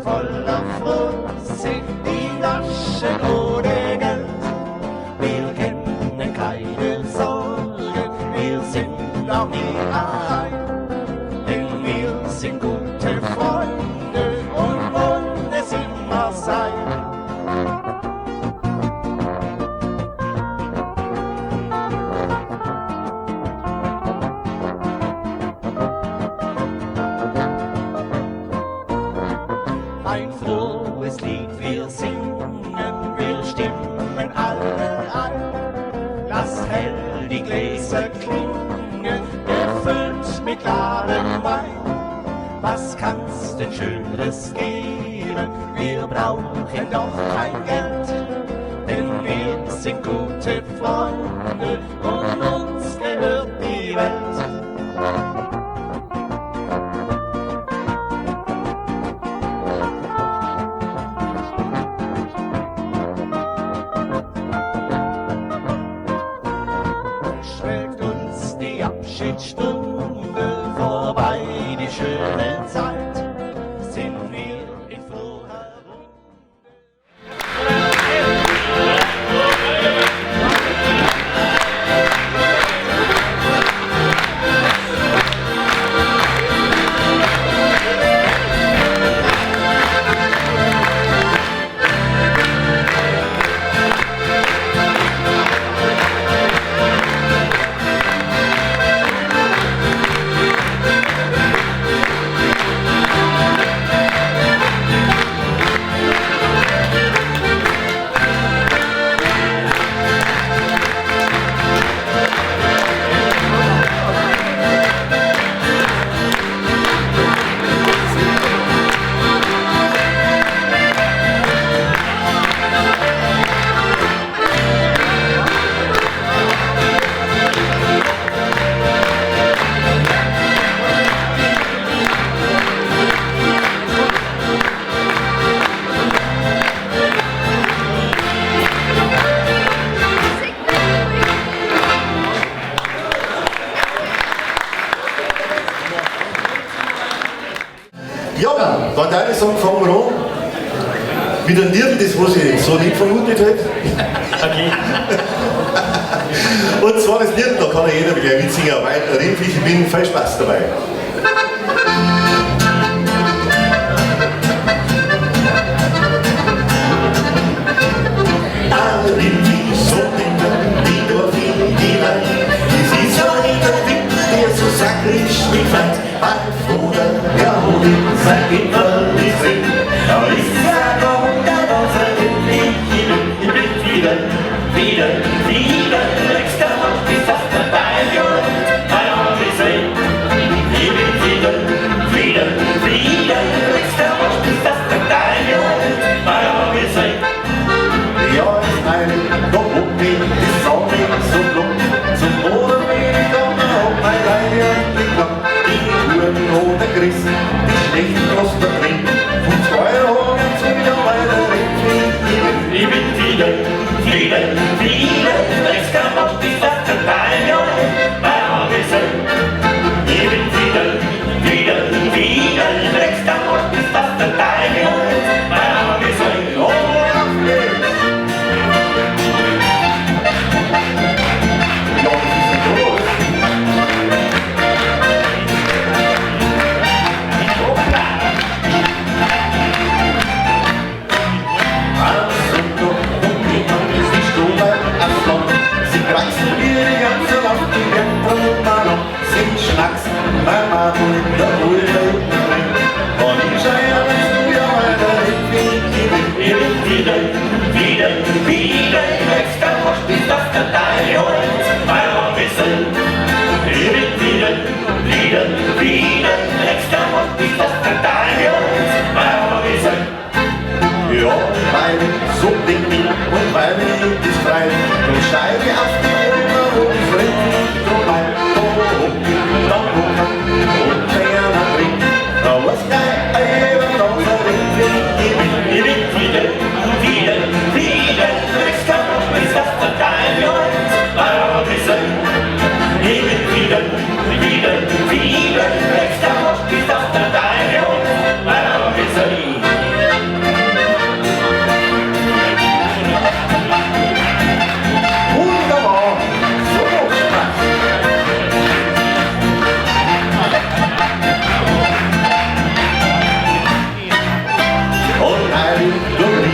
voller Frust sind die Taschen ohne Geld. Wir kennen keine Sorgen, wir sind auch nie allein, denn wir sind gute Freunde und wollen es immer sein. Ein frohes Lied wir singen, wir stimmen alle ein. Lass hell die Gläser klingen, gefüllt mit klarem Wein. Was kann's denn Schöneres geben? Wir brauchen doch kein Geld, denn wir sind gute Freunde und uns gehört die Welt. Abschiedsstunde vorbei, die schöne Zeit, sind wir in froher Runde. Ja, dann würde ich sagen, fangen wir an. Mit einem Lied, das was ich so nicht vermutet hätte. Okay. Und zwar das Lied, da kann ja jeder gleich mitsingen, weiter Rindviech, ich bin viel Spaß dabei. Rindviech, so in der Endorphin hinein. Es ist ja nicht der Wind, der so sakrisch mich fand. Freude, ja, seit immer nicht sind. Aber ich sag auch, da war es ich bin wieder, nächster Mal bis das der Teil, mein Arm ist weg. Ich bin wieder, nächster Mal bis das der Teil, mein Arm ist weg. Ja, ist eine, doch oben ist Sonne so blond, zum Boden wenig, aber auch mein Leid und den Gang. Oder gerissen, die schlechten Kosten drin. Von 2 Jahren zu wieder weiter weg. Ich bin wieder, nächster Mal bis das der Teil, mein Arm ist weg. Ich bin wieder, nächster Mal bis das der Teil, mein Arm ist weg. Oh, Mama und der Hulde und ich schau ja, dass du ja weiter ich bin wieder, nächster Mal bis das der Teil, mein Arm ist weg. Ich bin wieder, nächster Mal bis das der Teil, mein Arm ist weg. Ja, weil ich so bin und weil ich nicht frei, dann steige auf die Wolke und ich renn nicht so weit. Und keiner trinkt, da was kein Eben auf der Ring. Ich bin wieder, nächster Mal bis das der Teil, mein Arm ist weg. Ich bin wieder, nächster Mal bis das der Teil, mein Arm ist weg.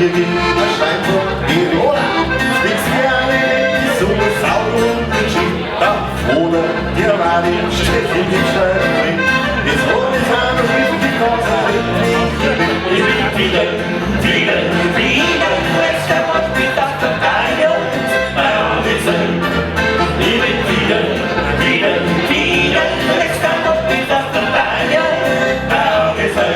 hier geht ein Steinbruch, die Rola. Nix wie eine, die so sauer und geschickt. Da oder der war die Strecke, die Steine bringt. Jetzt hol ich an und rief die Kause ich bin wieder, letzter Wort mit das Danke und mein Arm ist ein. Ich bin wieder, letzter Wort mit das Danke und mein Arm ist ein.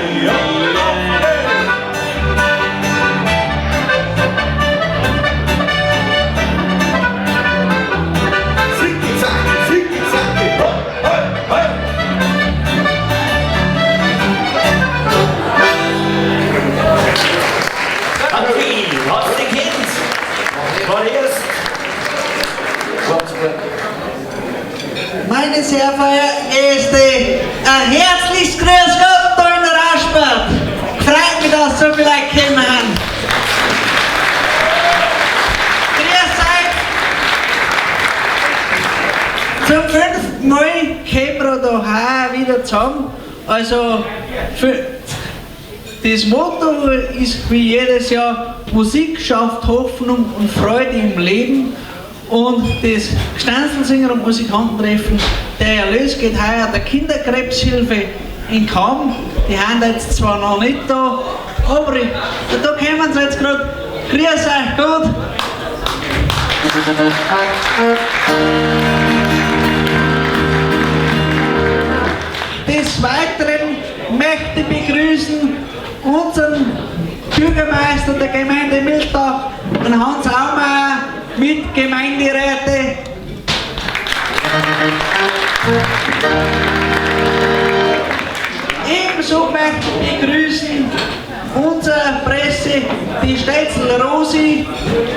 Meine sehr verehrten Gäste, ein herzliches Grüß Gott da in Altrandsberg. Freut mich, dass so viele Leute gekommen haben. Grüß euch. Zum 5. Mal kommen wir da wieder zusammen. Also, das Motto ist wie jedes Jahr: Musik schafft Hoffnung und Freude im Leben. Und das Gstanzl und Musikantentreffen, der Erlös, geht heuer der Kinderkrebshilfe in Kamm. Die haben jetzt zwar noch nicht da, aber da kommen sie jetzt gerade. Grüß euch, gut. Des Weiteren möchte ich begrüßen unseren Bürgermeister der Gemeinde Miltach, den Hans Aumeier, mit Gemeinderäte. Ebenso möchte ich begrüßen unsere Presse, die Gstanzl Rosi.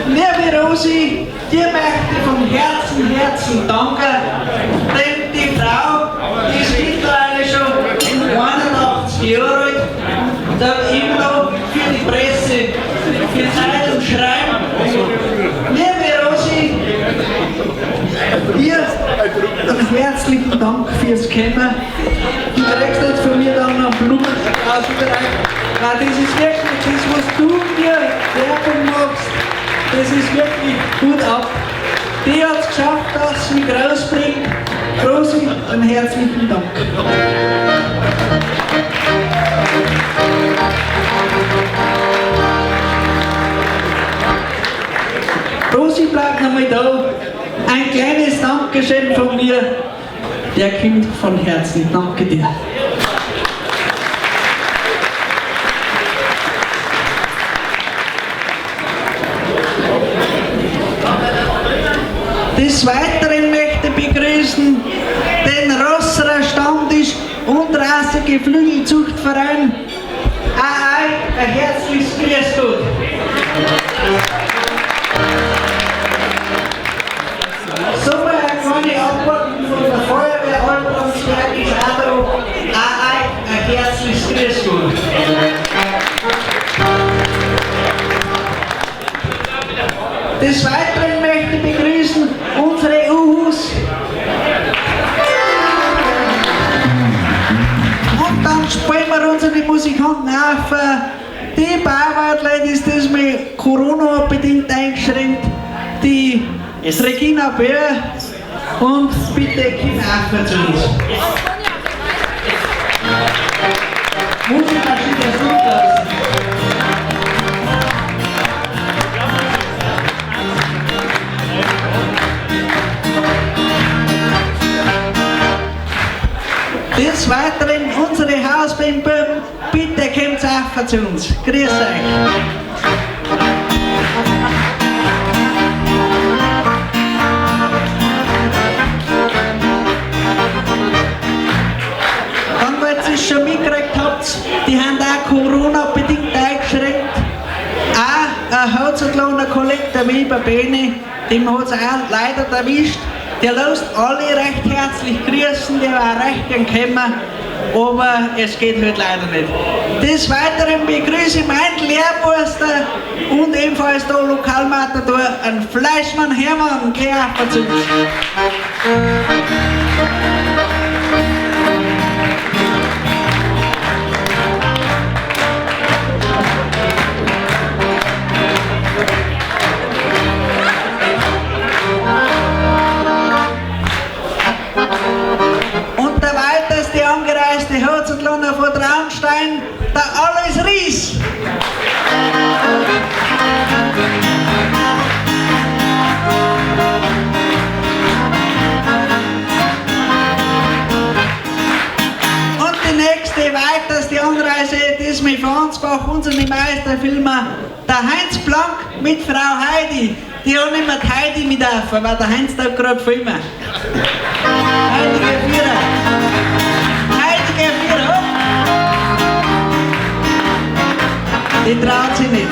Liebe Rosi, dir möchte ich von Herzen danken, denn die Frau, die ist mittlerweile schon 81 Jahre alt, da immer noch für die Presse, für Zeit und Schreiben. Liebe Rosi, dir einen herzlichen Dank fürs Kommen. Du kriegst jetzt von mir dann noch Blumen aus dem Bereich. Das ist wirklich das, was du mir Werbung machst, das ist wirklich gut ab. Die hat es geschafft, dass sie mich rausbringt. Rosi, einen herzlichen Dank. Rosi bleibt nochmal da. Ein kleines Dankeschön von mir. Der kommt von Herzen. Danke dir. Des Weiteren möchte ich begrüßen den Rosserer Stammtisch und Rasse Geflügelzuchtverein. Ein herzliches Grüß Gott. So eine kleine Antworten von der Feuerwehr Altrandsberg ist auch da. Ein herzliches Grüß Gott. Des Weiteren möchte ich begrüßen unsere Uhus. Und dann spielen wir unsere Musikanten auf. Die Bauarbeiter ist das mit Corona bedingt eingeschränkt. Die Regina Böhr und bitte komm auch zu uns. Musikmaschine ist gut. Des Weiteren unsere Hausband, bitte kommt auch zu uns. Grüß euch. Dann, weil ihr es schon mitgekriegt habt, die haben auch Corona-bedingt eingeschränkt. Auch ein Hausatlohner Kollege, der Weber Bene, dem hat es auch leider erwischt. Der lässt alle recht herzlich grüßen, der war recht gern gekommen, aber es geht halt leider nicht. Des Weiteren begrüße ich meinen Lehrmeister und ebenfalls der Lokalmatador, einen Fleischmann Hermann, geh auch zu uns. einfach unsere Meisterfilmer, der Heinz Blank mit Frau Heidi. Die haben immer die Heidi mit auf, weil der Heinz da gerade filmen. Heidi geht wieder. Heidi geht wieder, hopp. Die traut sich nicht.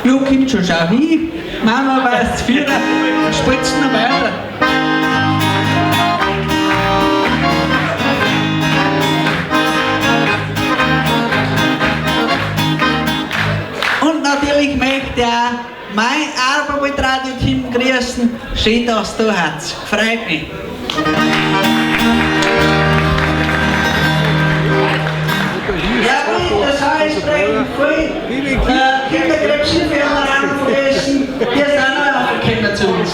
Jo, kommt schon, schau hin. Mama weiß zu führen, spritzt noch weiter. Und natürlich möchte ich auch mein Arbeitsradio-Team grüßen. Schön, dass du hast. Freut mich. Ja, das heißt, Kinderkrebshilfe haben wir auch vergessen. Die ist auch noch aufgekommen zu uns.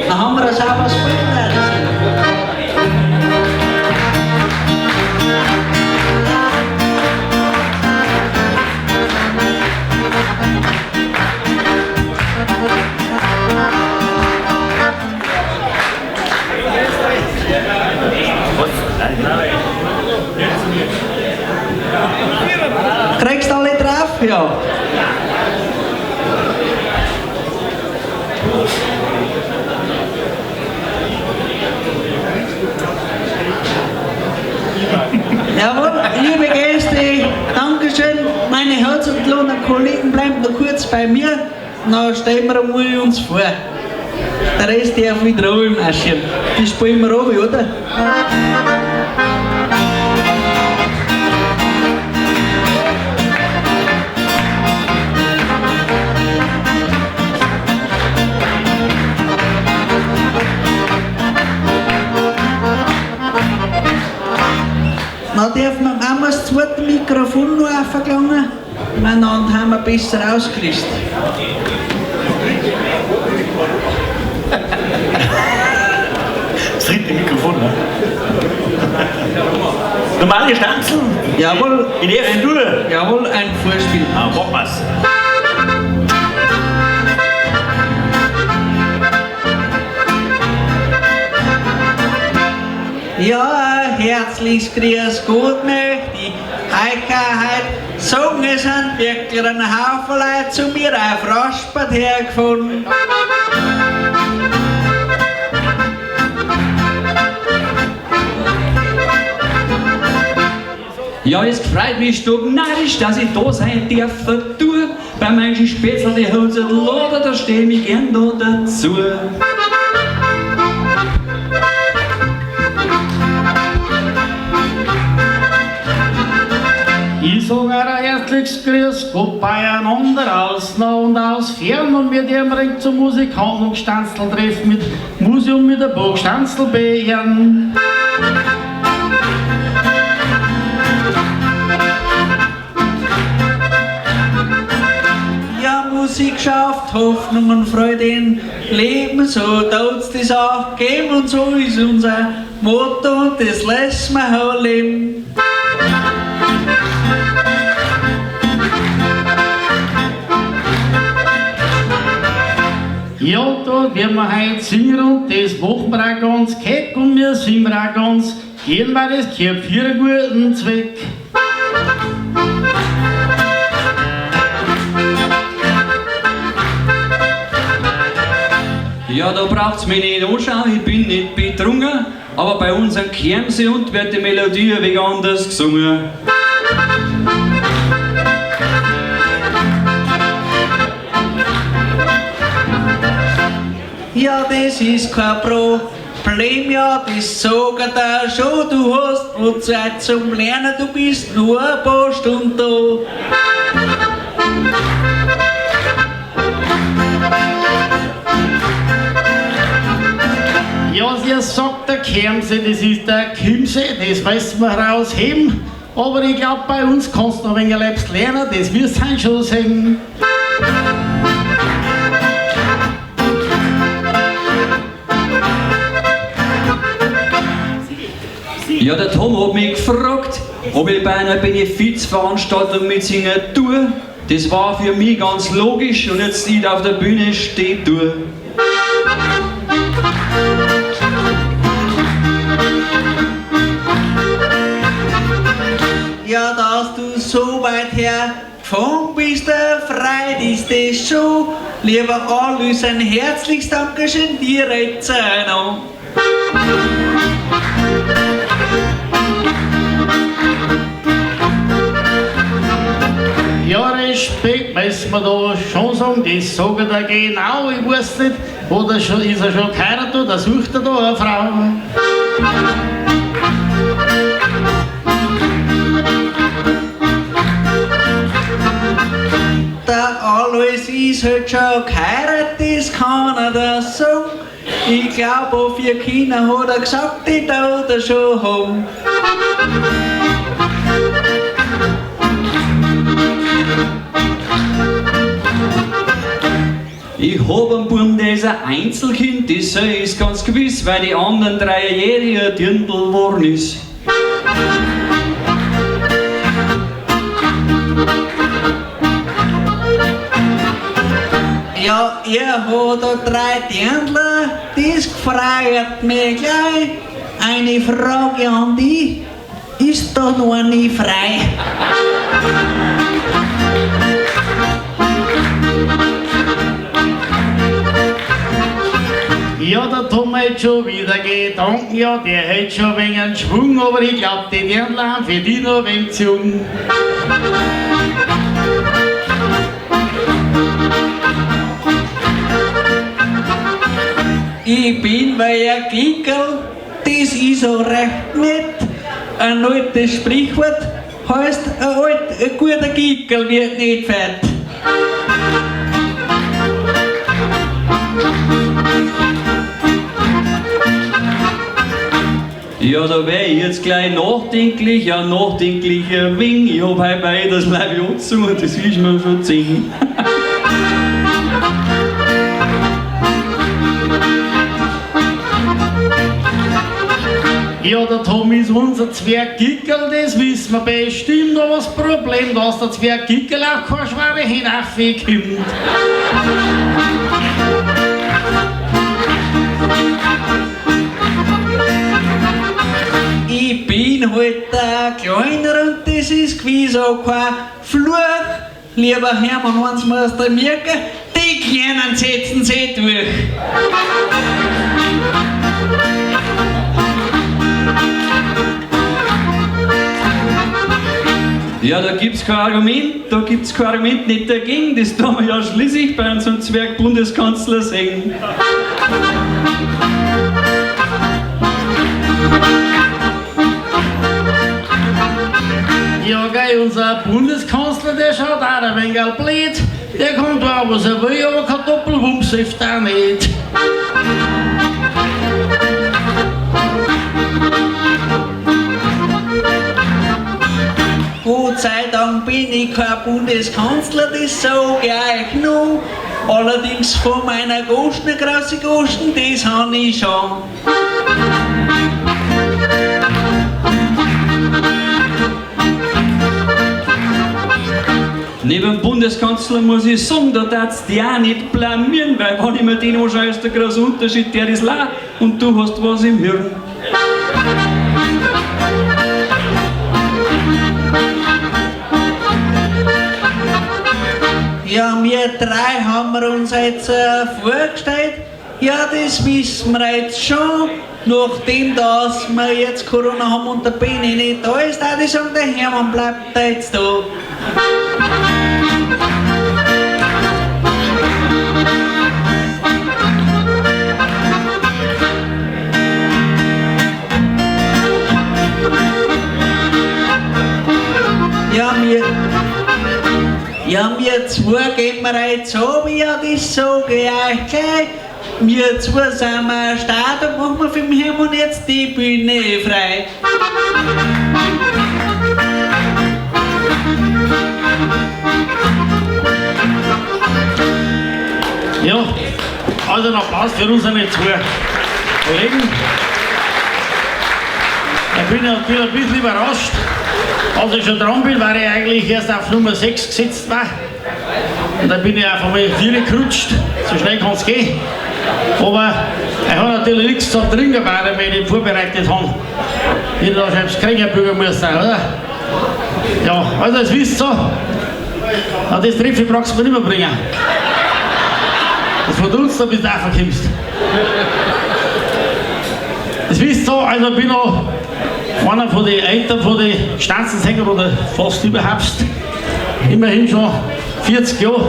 Dann haben wir das auch was vorbereitet. Kriegst du alle drauf? Ja. Jawohl, liebe Gäste, Dankeschön. Meine Herz- und Lohner-Kollegen bleiben noch kurz bei mir. Dann stellen wir uns vor. Der Rest darf wieder oben marschieren. Die spielen wir oben, oder? Dann darf man auch mal das zweite Mikrofon noch aufgelangen. Dann haben wir besser ausgerüstet. Das dritte Mikrofon, ne? Normale Stanzen? Jawohl. In der ersten Tour? Jawohl, ein Vorspiel. Ah, machen wir's. Ja, herzliches Grüß Gott möchte ich euch heute sagen, es sind wirklich ein Haufen Leute zu mir auf Raspert hergefahren. Ja, es freut mich narrisch, dass ich da sein darf. Du, bei manchen Spätzl, die Hose Lader, da steh ich gern da dazu. Ich sag euch ein herzliches Grüß Gott beieinander aus nah und aus fern und wir dem Ring zum Musikanten und Gstanzl treffen mit Museum mit der Burg Gstanzl beehren. Ja, Musik schafft Hoffnung und Freude in Leben, so tut's das auch geben und so ist unser Motto und das lässt man auch leben. Ja, da werden wir heute singen und das machen wir auch ganz keck und wir singen auch ganz gern, weil das gehört für einen guten Zweck. Ja, da braucht's mich nicht anschauen, ich bin nicht betrunken, aber bei unserem Kermsee und wird die Melodie ein wenig anders gesungen. Ja, das ist kein Problem, ja, das sagt er da schon. Du hast noch Zeit zum Lernen, du bist nur ein paar Stunden da. Ja, sie sagt der Kermsee, das ist der Kimsee, das müssen wir rausheben. Aber ich glaube, bei uns kannst du noch ein wenig selbst lernen, das wirst du schon sehen. Ja, der Tom hat mich gefragt, ob ich bei einer Benefizveranstaltung mitsingen tue. Das war für mich ganz logisch und jetzt ich auf der Bühne stehe, tue. Ja, weit her gefahren bist, Freude ist das schon. Lieber Erlös, ein herzliches Dankeschön dir jetzt noch. Ja, Respekt müssen wir da schon sagen, das sagt er genau, ich weiß nicht, oder ist er schon geheiratet oder sucht er da eine Frau? Der Erlös ist halt schon geheiratet, das kann er da sagen. Ich glaube, 4 Kinder hat er gesagt, die da er schon haben. Ich hab einen Buben, der ist ein Einzelkind, das ist ganz gewiss, weil die anderen 3-Jährigen ein Dirndl geworden ist. Ja, er hat da 3 Dirndl, das gefreut mich gleich. Eine Frage an dich, ist da noch eine frei? Ja, der Tom hat schon wieder Gedanken, ja, der hat schon ein wenig einen Schwung, aber ich glaub, die Dirndl haben für die noch ein wenig zu jung. Ich bin wie ein Gickel, das ist auch recht nett. Ein altes Sprichwort heißt, ein guter Gickel wird nicht fett. Ja, da wär ich jetzt gleich nachdenklich, ja nachdenklicher Wing. Ich hab heute bei das Leib zu und das ist mir schon 10. Ja, der Tom ist unser Zwerggickel, das wissen wir bestimmt, aber das Problem, dass der Zwerggickel auch keine schwere hinaufkommt. Ich bin halt ein Kleiner und das ist gewiss auch kein Fluch. Lieber Hermann, eins musst du merken, die Kleinen setzen sich durch. Ja, da gibt's kein Argument nicht dagegen, das tun wir ja schließlich bei unserem Zwerg-Bundeskanzler singen. Ja, gell, unser Bundeskanzler, der schaut auch ein wenig blöd. Der kommt auch, was er will, aber kein Doppelwumms hilft auch nicht. Gott sei Dank bin ich kein Bundeskanzler, das sag ich euch noch. Allerdings von meiner Goschen, eine große Goschen, das habe ich schon. Neben dem Bundeskanzler muss ich sagen, da darfst du dich auch nicht blamieren, weil wenn ich mir den anschaue, ist der große Unterschied, der ist leer und du hast was im Hirn. Ja, wir 3 haben wir uns jetzt vorgestellt. Ja, das wissen wir jetzt schon. Nachdem dass wir jetzt Corona haben und der Benni nicht da ist, würde ich sagen, der Hermann bleibt da jetzt da. Wir zwei gehen wir jetzt runter, ja, das sage ich euch gleich. Wir zwei sind wir am Start und machen wir für den Hermann jetzt die Bühne frei. Ja, also ein Applaus für unsere 2 Kollegen. Ich bin natürlich ein bisschen überrascht. Als ich schon dran bin, war ich eigentlich erst auf Nummer 6 gesetzt war. Und dann bin ich einfach mal 4 gerutscht. So schnell kann es gehen. Aber er hat natürlich nichts zum Trinken bei, wenn ich ihn vorbereitet habe. Ich da schon das Krängerbügel muss sein, oder? Ja, also das wisst ihr, ja, das Treffe brauchst du mir nicht mehr bringen. Das von uns, da bis du auch verkommst. Das wisst ihr, also ich bin noch einer von den Eltern von den Gstanzl-Sängern oder fast überhaupt. Immerhin schon 40 Jahre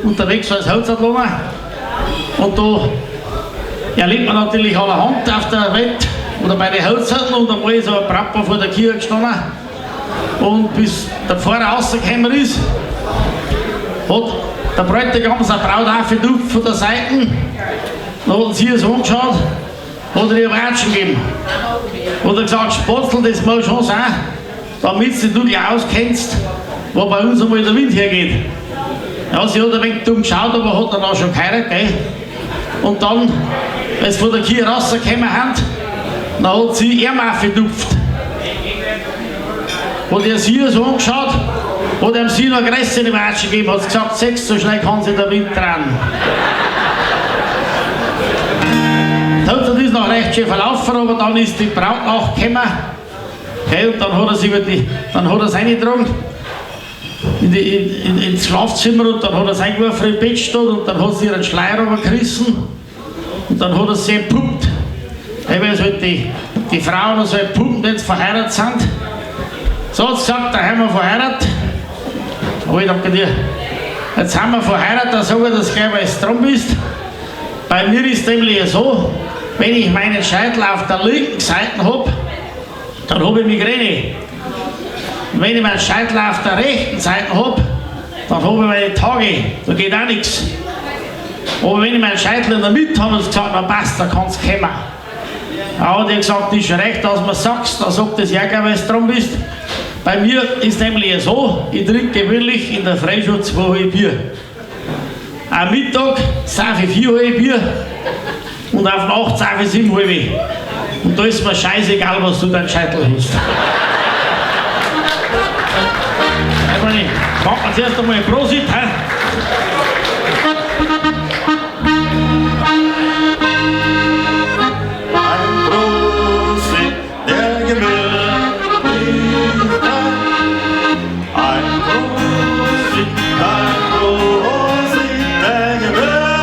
unterwegs als Holzadloner. Und da erlebt man natürlich allerhand auf der Welt oder bei den Holzhütten und einmal ist ein Brapper vor der Kirche gestanden. Und bis der Pfarrer rausgekommen ist, hat der Bräutigam seine Braut aufgetupft von der Seite. Dann hat sie es angeschaut, hat er ihr Watschen gegeben. Hat er gesagt, Spatzel, das muss schon sein, damit du dich auskennst, wo bei uns einmal der Wind hergeht. Ja, sie hat ein wenig dumm geschaut, aber hat dann auch schon geheiratet, gell? Und dann, als sie von der Kirche rausgekommen haben, dann hat sie ihm aufgetupft. Hat er sie so angeschaut, hat ihm sie noch größere Watschen gegeben, hat gesagt, sechs, so schnell kann sich der Wind drehen. Das ist noch recht schön verlaufen, aber dann ist die Braut nachgekommen. Okay, und dann hat er es reingetragen ins Schlafzimmer und dann hat er es eingeworfen im Bett stehen und dann hat sie ihren Schleier runtergerissen und dann hat er sie entpuppt. Weil so die Frauen so entpuppen, die jetzt verheiratet sind. So hat sie gesagt, da haben wir verheiratet. Aber ich dachte dir, jetzt haben wir verheiratet, dann sag ich das gleich, weil du dran bist. Bei mir ist es nämlich so, wenn ich meinen Scheitel auf der linken Seite habe, dann habe ich Migräne. Und wenn ich meinen Scheitel auf der rechten Seite habe, dann habe ich meine Tage, da geht auch nichts. Aber wenn ich meinen Scheitel in der Mitte habe, hat sie gesagt, na passt, da kann es kommen. Ja, und ich habe gesagt, das ist schon recht, dass du mir sagst, dann sagt das ja gleich, weil du dran bist. Bei mir ist nämlich so, ich trinke gewöhnlich in der Früh 2 Bier. Am Mittag saufe ich 4 Bier und auf Nacht saufe ich 7 Und da ist mir scheißegal, was du deinen Scheitel hast. Ich meine, machen wir zuerst einmal ein Prosit. He? Ein Prosit der Gemütlichkeit, ein Prosit der Gemütlichkeit.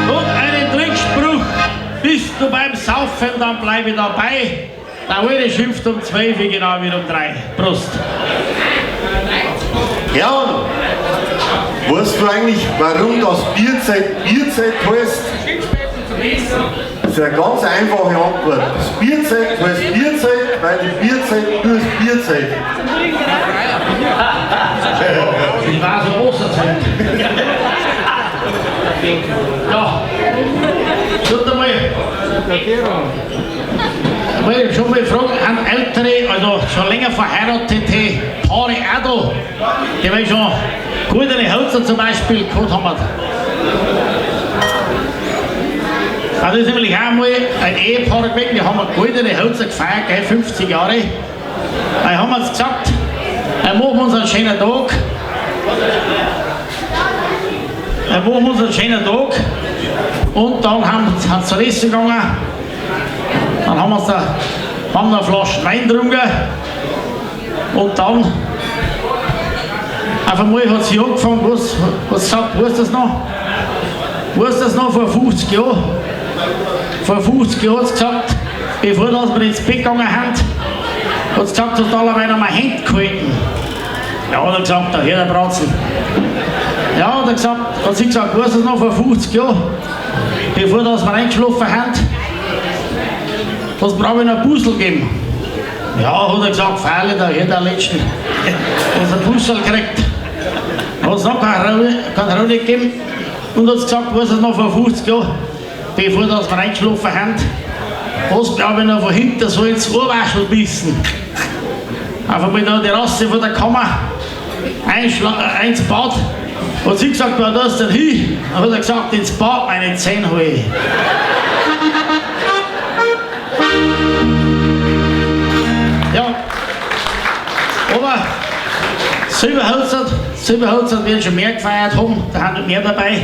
Und einen Trinkspruch, bist du beim Saufen, dann bleibe ich dabei. Der eine schimpft um 12 Uhr, genau wie um 3. Prost. Ja, weißt du eigentlich, warum das Bierzeit heißt? Das ist eine ganz einfache Antwort. Das Bierzeit heißt Bierzeit, weil die Bierzeit nur das Bierzeit. Ich war so Osterzeit. Ja. Tut einmal. Ich wollte schon mal fragen, an ältere, also schon länger verheiratete Paare auch da, die wir schon gute Hölzer zum Beispiel gehabt haben. Also das ist nämlich auch mal ein Ehepaar gewesen, wir haben goldene Hölzer gefeiert, 50 Jahre. Da haben wir uns gesagt, machen wir uns einen schönen Tag. Und dann haben sie zur Essen gegangen. Dann haben wir eine Flasche Wein getrunken und dann auf einmal hat sie angefangen, was gesagt, weißt du das noch? Weißt du das noch, vor 50 Jahren? Vor 50 Jahren hat sie gesagt, bevor wir ins Bett gegangen haben, hat sie gesagt, du hast alle meine Hände gehalten. Ja, hat er gesagt, da hört der Bratzen. Ja, hat sie gesagt, weißt du das noch, vor 50 Jahren, bevor wir eingeschlafen haben, was brauche ich noch ein Puzzle geben? Ja, hat er gesagt, Feile, da hätte er letzten, was ein Puzzle kriegt. Hat es noch keine Rolle gegeben und hat gesagt, was es noch vor 50 Jahren, bevor wir reingeschlafen haben, was glaube ich noch von hinten so ins Ohrwaschel bissen. Auf einmal da die Rasse von der Kammer, ins Bad, hat sie gesagt, wo hast du denn hin? Dann hat er gesagt, ins Bad meine Zähne hol ich. Ja, aber Silberhölzer werden schon mehr gefeiert haben, da haben mehr dabei.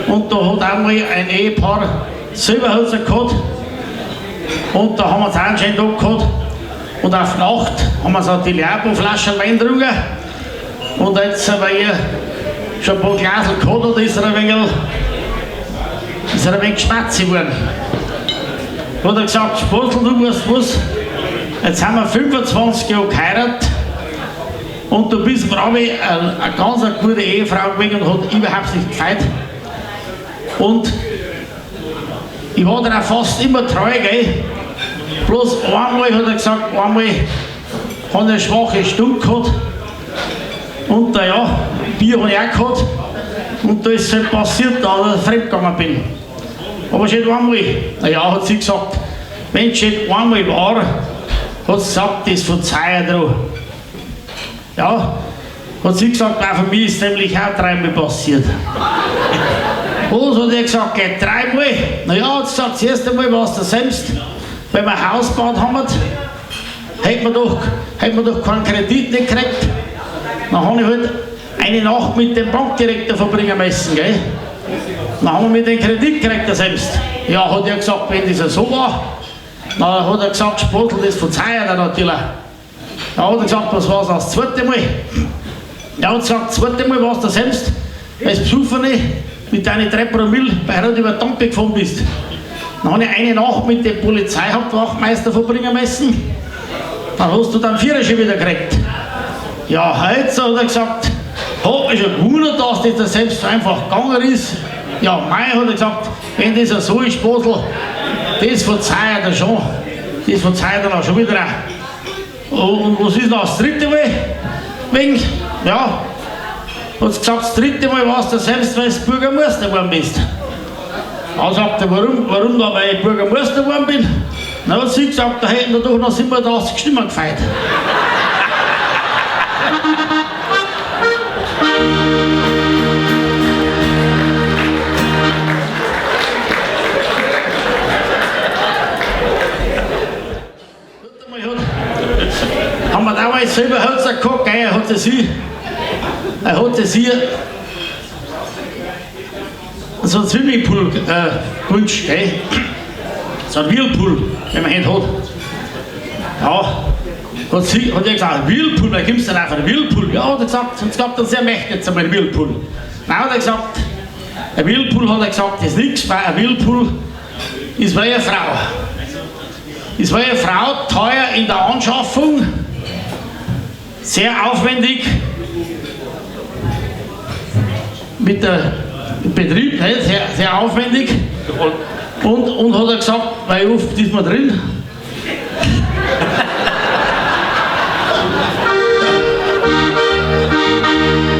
Und da hat auch mal ein Ehepaar Silberhölzer gehabt. Und da haben wir uns auch einen schönen Tag gehabt. Und auf Nacht haben wir so die Leerbo-Flaschen Wein getrunken. Und jetzt haben wir schon ein paar Glasel gehabt und ist er ein wenig geschmatzig geworden. Da hat er gesagt, Spaßl, du weißt was, jetzt haben wir 25 Jahre geheiratet und du bist mir eine ganz gute Ehefrau gewesen und hat überhaupt nicht gefreut. Und ich war dir auch fast immer treu, gell? Bloß einmal hat er gesagt, einmal hat er eine schwache Stunde gehabt. Und ja, Bier habe ich auch gehabt. Und da ist es halt passiert, dass ich fremdgegangen bin. Aber schon einmal, naja, hat sie gesagt, wenn es schon einmal war, hat sie gesagt, das verzeihen dir. Ja, hat sie gesagt, auch für mich ist nämlich auch 3-mal passiert. Und hat er gesagt, geht 3-mal. Naja, hat sie gesagt, das erste Mal war es der selbst, weil wir ein Haus gebaut haben, hätten wir doch keinen Kredit nicht gekriegt. Dann habe ich halt eine Nacht mit dem Bankdirektor verbringen müssen, gell? Dann haben wir mit den Kredit gekriegt, der selbst. Ja, hat er gesagt, wenn das so war, dann hat er gesagt, Spaßl, das verzeiht er natürlich. Ja, hat er gesagt, was war das zweite Mal? Ja, hat gesagt, das zweite Mal war es der selbst, als Besoffene mit deinen 3 Promille bei Herrn über Danke gefahren bist. Dann habe ich eine Nacht mit dem Polizeihauptwachtmeister verbringen müssen. Dann hast du dann 4 schon wieder gekriegt. Ja, heute hat er gesagt, hat mich schon gewundert, dass das selbst so einfach gegangen ist. Ja, mei, hat er gesagt, wenn das so ist, Spaßl, das verzeiht er schon. Das verzeiht er auch schon wieder auch. Und was ist noch das 3. Mal? Wegen, ja, hat sie gesagt, das 3. Mal warst du selbst, weil du Bürgermeister geworden bist. Dann sagt er, warum da, weil ich Bürgermeister geworden bin? Dann hat sie gesagt, da hätten wir doch noch 87 Stimmen gefeiert. Haben wir damals selber Hölzer gehabt, gell? Er hatte sie so einen Swimmingpool gewünscht, gell? So einen Whirlpool, den man hat. Ja, hat er gesagt, Whirlpool, da kommst du dann auf einen Whirlpool. Ja, hat er gesagt, er möchte jetzt einmal einen Whirlpool. Nein, hat er gesagt, ein Whirlpool, hat er gesagt, ist nichts, weil ein Whirlpool ist wie eine Frau. Ist wie eine Frau, teuer in der Anschaffung, sehr aufwendig mit dem Betrieb, nicht? Sehr aufwendig. Und hat er gesagt, weil oft ist man drin.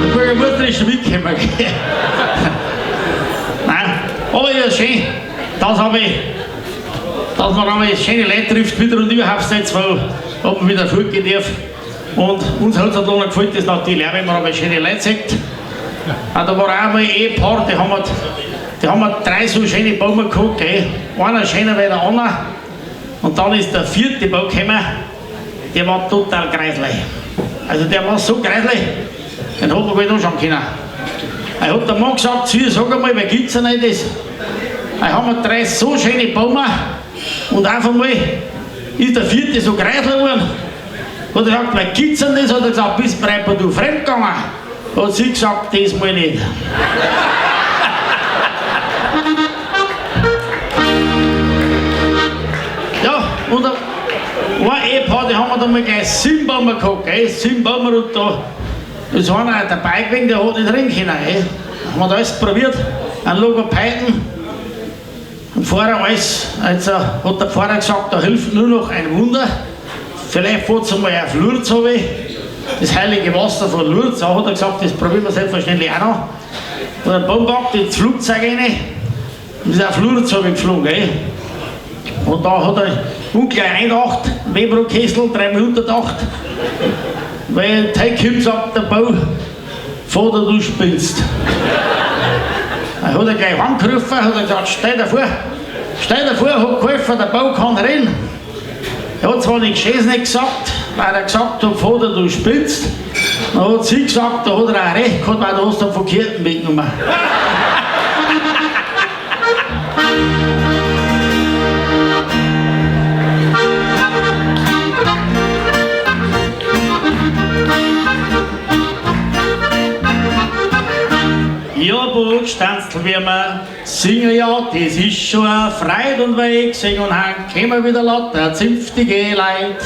Der Bürgermeister ist schon mitgekommen. Nein, aber ja, schön, dass man einmal schöne Leute trifft wieder und überhaupt nicht, weil man wieder fortgehen darf. Und uns hat es auch gefällt, das natürlich auch, wenn man aber schöne Leute sieht. Da war auch einmal ein Ehepaar, die haben 3 so schöne Bäume gehabt, gell? Einer schöner wie der andere. Und dann ist der 4. Baum gekommen, der war total greislich. Also der war so greislich, den hat man gut anschauen können. Er hat der Mann gesagt, sag einmal, wer gibt's denn nicht das? Da haben wir 3 so schöne Bäume und einfach mal ist der 4. so greislich geworden. Hat er gesagt, wer gibt's denn das? Hat er gesagt, bist du fremdgegangen? Hat sie gesagt, das mal nicht. Ja, und ein Ehepaar, die haben wir dann mal gleich 7 Bäume gehabt, gell? 7 Bäume und da ist einer dabei gewesen, der hat nicht rein können, gell? Haben wir da alles probiert, einen Logopäden, und vorher alles, also hat der Pfarrer gesagt, da hilft nur noch ein Wunder. Vielleicht fährt es einmal auf Lourdes, habe ich. Das heilige Wasser von Lourdes, auch hat er gesagt, das probieren wir selbstverständlich auch noch. Und ein Baum packt ins Flugzeug rein und ist auf Lourdes geflogen. Gell? Und da hat er ungleich eingedacht, Webro-Kessel, 3 Minuten gedacht, weil Teil kommt, sagt der Bau, Vater, du spinnst. Dann hat er gleich angerufen, hat er gesagt, stell dir vor, hat geholfen, der Bau kann reden. Er hat zwar nicht nicht gesagt, weil er gesagt hat, Vater, du spinnst. Dann hat sie gesagt, da hat er auch recht gehabt, weil du hast den verkehrten Weg genommen. Gstanzl, wie wir singen, ja, das ist schon eine Freude. Und weil ich sing und hang, kommen wieder lauter zünftige Leid.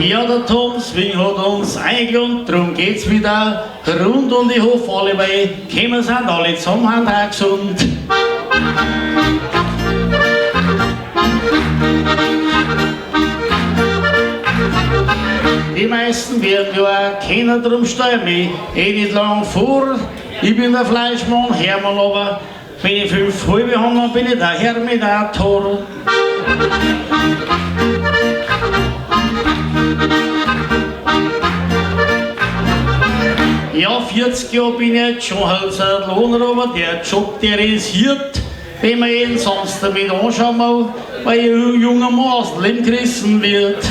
Ja, der Thomas hat uns eingeladen, darum geht's wieder rund und ich hoffe alle, weil wir sind alle zusammen, haben auch gesund. Die meisten werden ja kennen, darum stelle ich mich nicht lang vor. Ich bin der Fleischmann, Hermann, aber wenn ich 5 halbe habe, dann bin ich der Herminator. Ja, 40 Jahre bin ich jetzt schon Lohner, aber der Job, der risiert, wenn man ihn sonst damit anschauen muss, weil ein junger Mann aus dem Leben gerissen wird.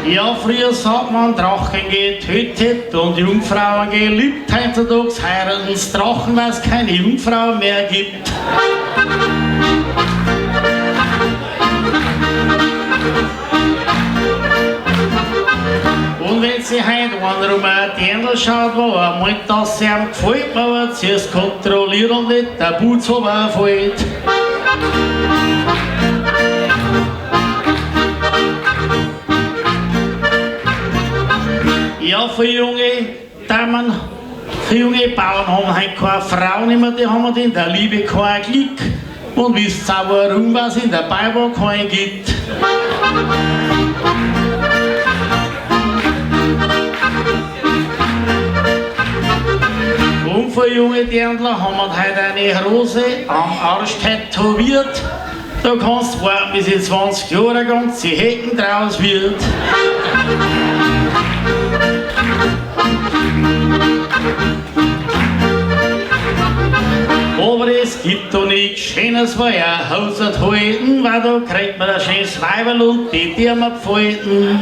Ja, früher sagt man, Drachen getötet und Jungfrauen geliebt. Heutzutage heiraten das Drachen, weil es keine Jungfrau mehr gibt. Und wenn sie heute einer um ein Dirndl schaut, wo er meint, dass sie ihm gefällt, man wird sie es kontrollieren und nicht der Boots runterfällt. Ja, für junge Damen, für junge Bauern haben heute keine Frauen mehr, die haben in der Liebe kein Glück. Und wisst ihr auch warum, was in der Bibel kein gibt. Und für junge Dirndler haben wir heute eine Rose am Arsch tätowiert. Da kannst du warten, bis in 20 Jahren ganze Hecken draus wird. Aber es gibt doch nichts Schönes, weil ein Haus hat halten, weil da kriegt man ein schönes Weiberl und die Dirnen gefalten.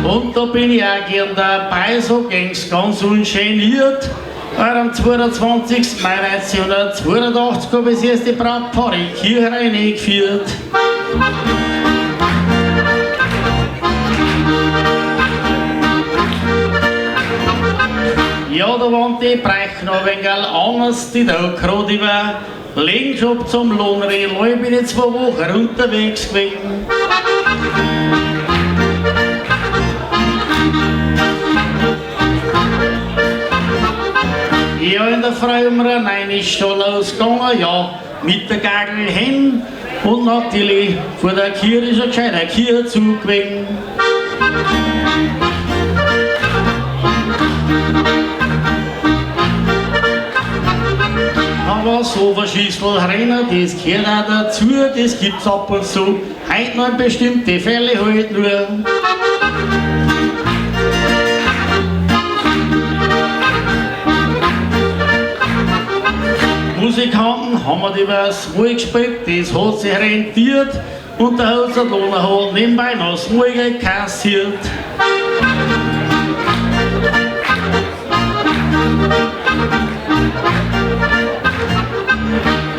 Und da bin ich auch gern dabei, so ging's ganz ungeniert. Weil am 22. Mai 1982 habe ich das erste Brautpaar in die Kirche reingeführt. Ja, da waren die Breichen ein wenig anders, die da gerade über Legenjob zum Lohnreh, ich bin jetzt 2 Wochen unterwegs gewesen. Ja, in der Früh um 9 ist schon losgegangen, ja, mit der Gagel hin und natürlich vor der Kirche ist ein gescheiter Kirchenzug gewesen. Aber so verschießel rennen, das gehört auch dazu, das gibt's ab und zu. Heute noch in bestimmte Fälle halt nur. Musikanten haben wir übers Ruhe gespielt, das hat sich rentiert und der Hausarlohner hat nebenbei noch das Ruhige kassiert.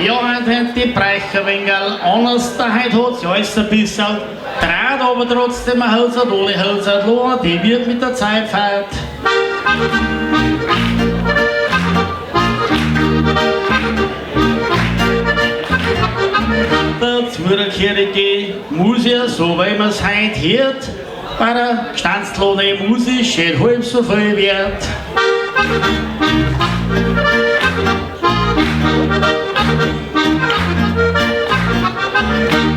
Ja, heute haben die Breicher ein wenig anders, heute hat sich alles ein bisschen dreht, aber trotzdem ein Hausarlohner, die wird mit der Zeit feiert. Dazu der Kirche muss ja, so wie man es heute hört, bei der Gstanzl und Musik steht halb so viel wert.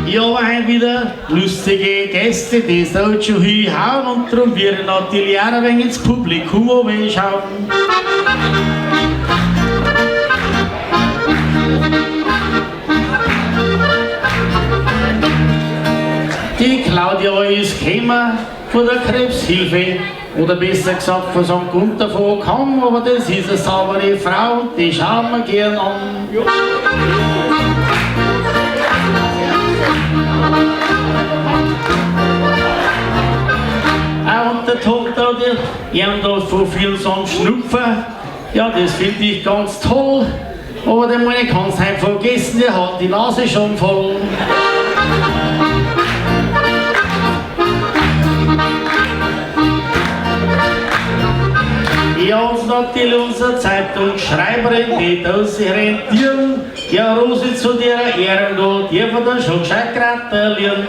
Ja, aber heute wieder lustige Gäste, die sollten schon hinhauen und darum werden natürlich auch ein wenig ins Publikum schauen. Die Claudia ist gekommen von der Krebshilfe, oder besser gesagt von St. Unter von kamm, aber das ist eine saubere Frau, die schauen wir gern an. Auch unter hat da die da von vielen Sachen Schnupfen. Ja, das finde ich ganz toll. Aber den meine ich kann es halt vergessen, der hat die Nase schon voll. Ja, uns natürlich unsere Zeitungsschreiberin geht aus sich rentieren. Ja, Rosi, zu der Ehren, da dürfen wir schon gescheit gratulieren.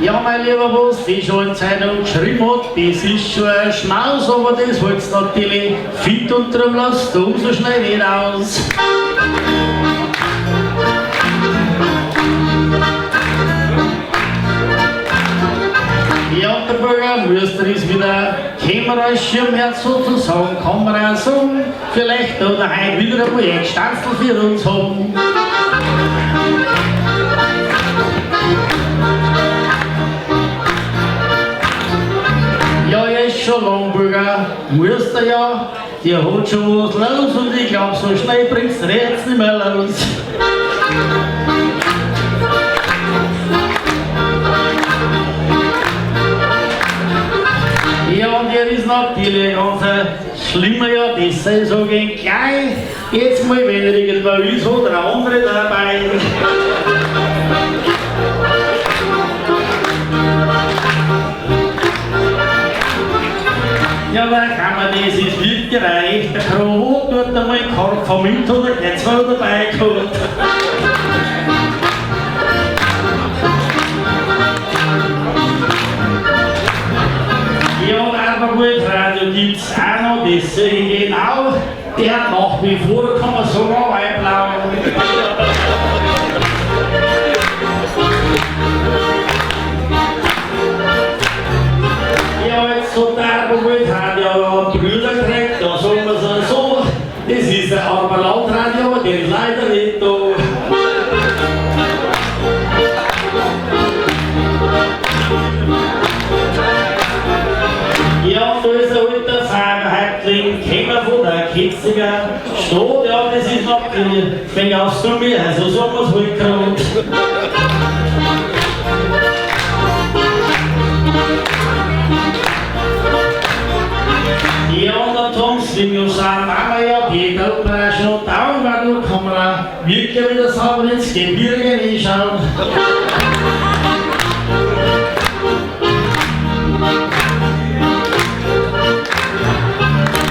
Ja, mein lieber Boss, die schon in Zeitung geschrieben hat, das ist schon ein Schmaus, aber das holt's natürlich fit und drum lasst du so schnell nicht aus. Ja, der Bürgermeister ist wieder gekommen als Schirmherz sozusagen, kann man auch sagen. Vielleicht hat er heute wieder ein Projekt Gstanzl für uns haben. Ja, er ist schon lang Bürgermeister, ja. Der hat schon was los und ich glaube, so schnell bringt's den jetzt nicht mehr los. Ja, und er ist natürlich ganz schlimmer, ja, das sei so gegen gleich. Jetzt mal, wenn er irgendwo ist, hat er eine andere dabei. Ja, da kann man das, ist wirklich ein echter Krawat, dort einmal einen Korb vom Mint oder gleich zwei dabei gehabt. Ja, und Radio gibt's auch noch, das sehe ich genau. Der hat nach wie vor, kann man sogar einblauen. Ja, jetzt so der hat ja Brüder gekriegt, da sagen wir es so. Das ist ein armer Landradio, aber der ist leider nicht da. Ja, da ist ein alter Fahrerhäuptling, gekommen von der Kitzinger Stadt. Ja, das ist noch wenn ich aufs Dumme, also so was halt gerade. Ja, und dann Thomas, wenn wir sagen, Mama, ja, die Eltern schon da, weil da kann man wirklich wieder sagen, ins Gebirge hinschauen.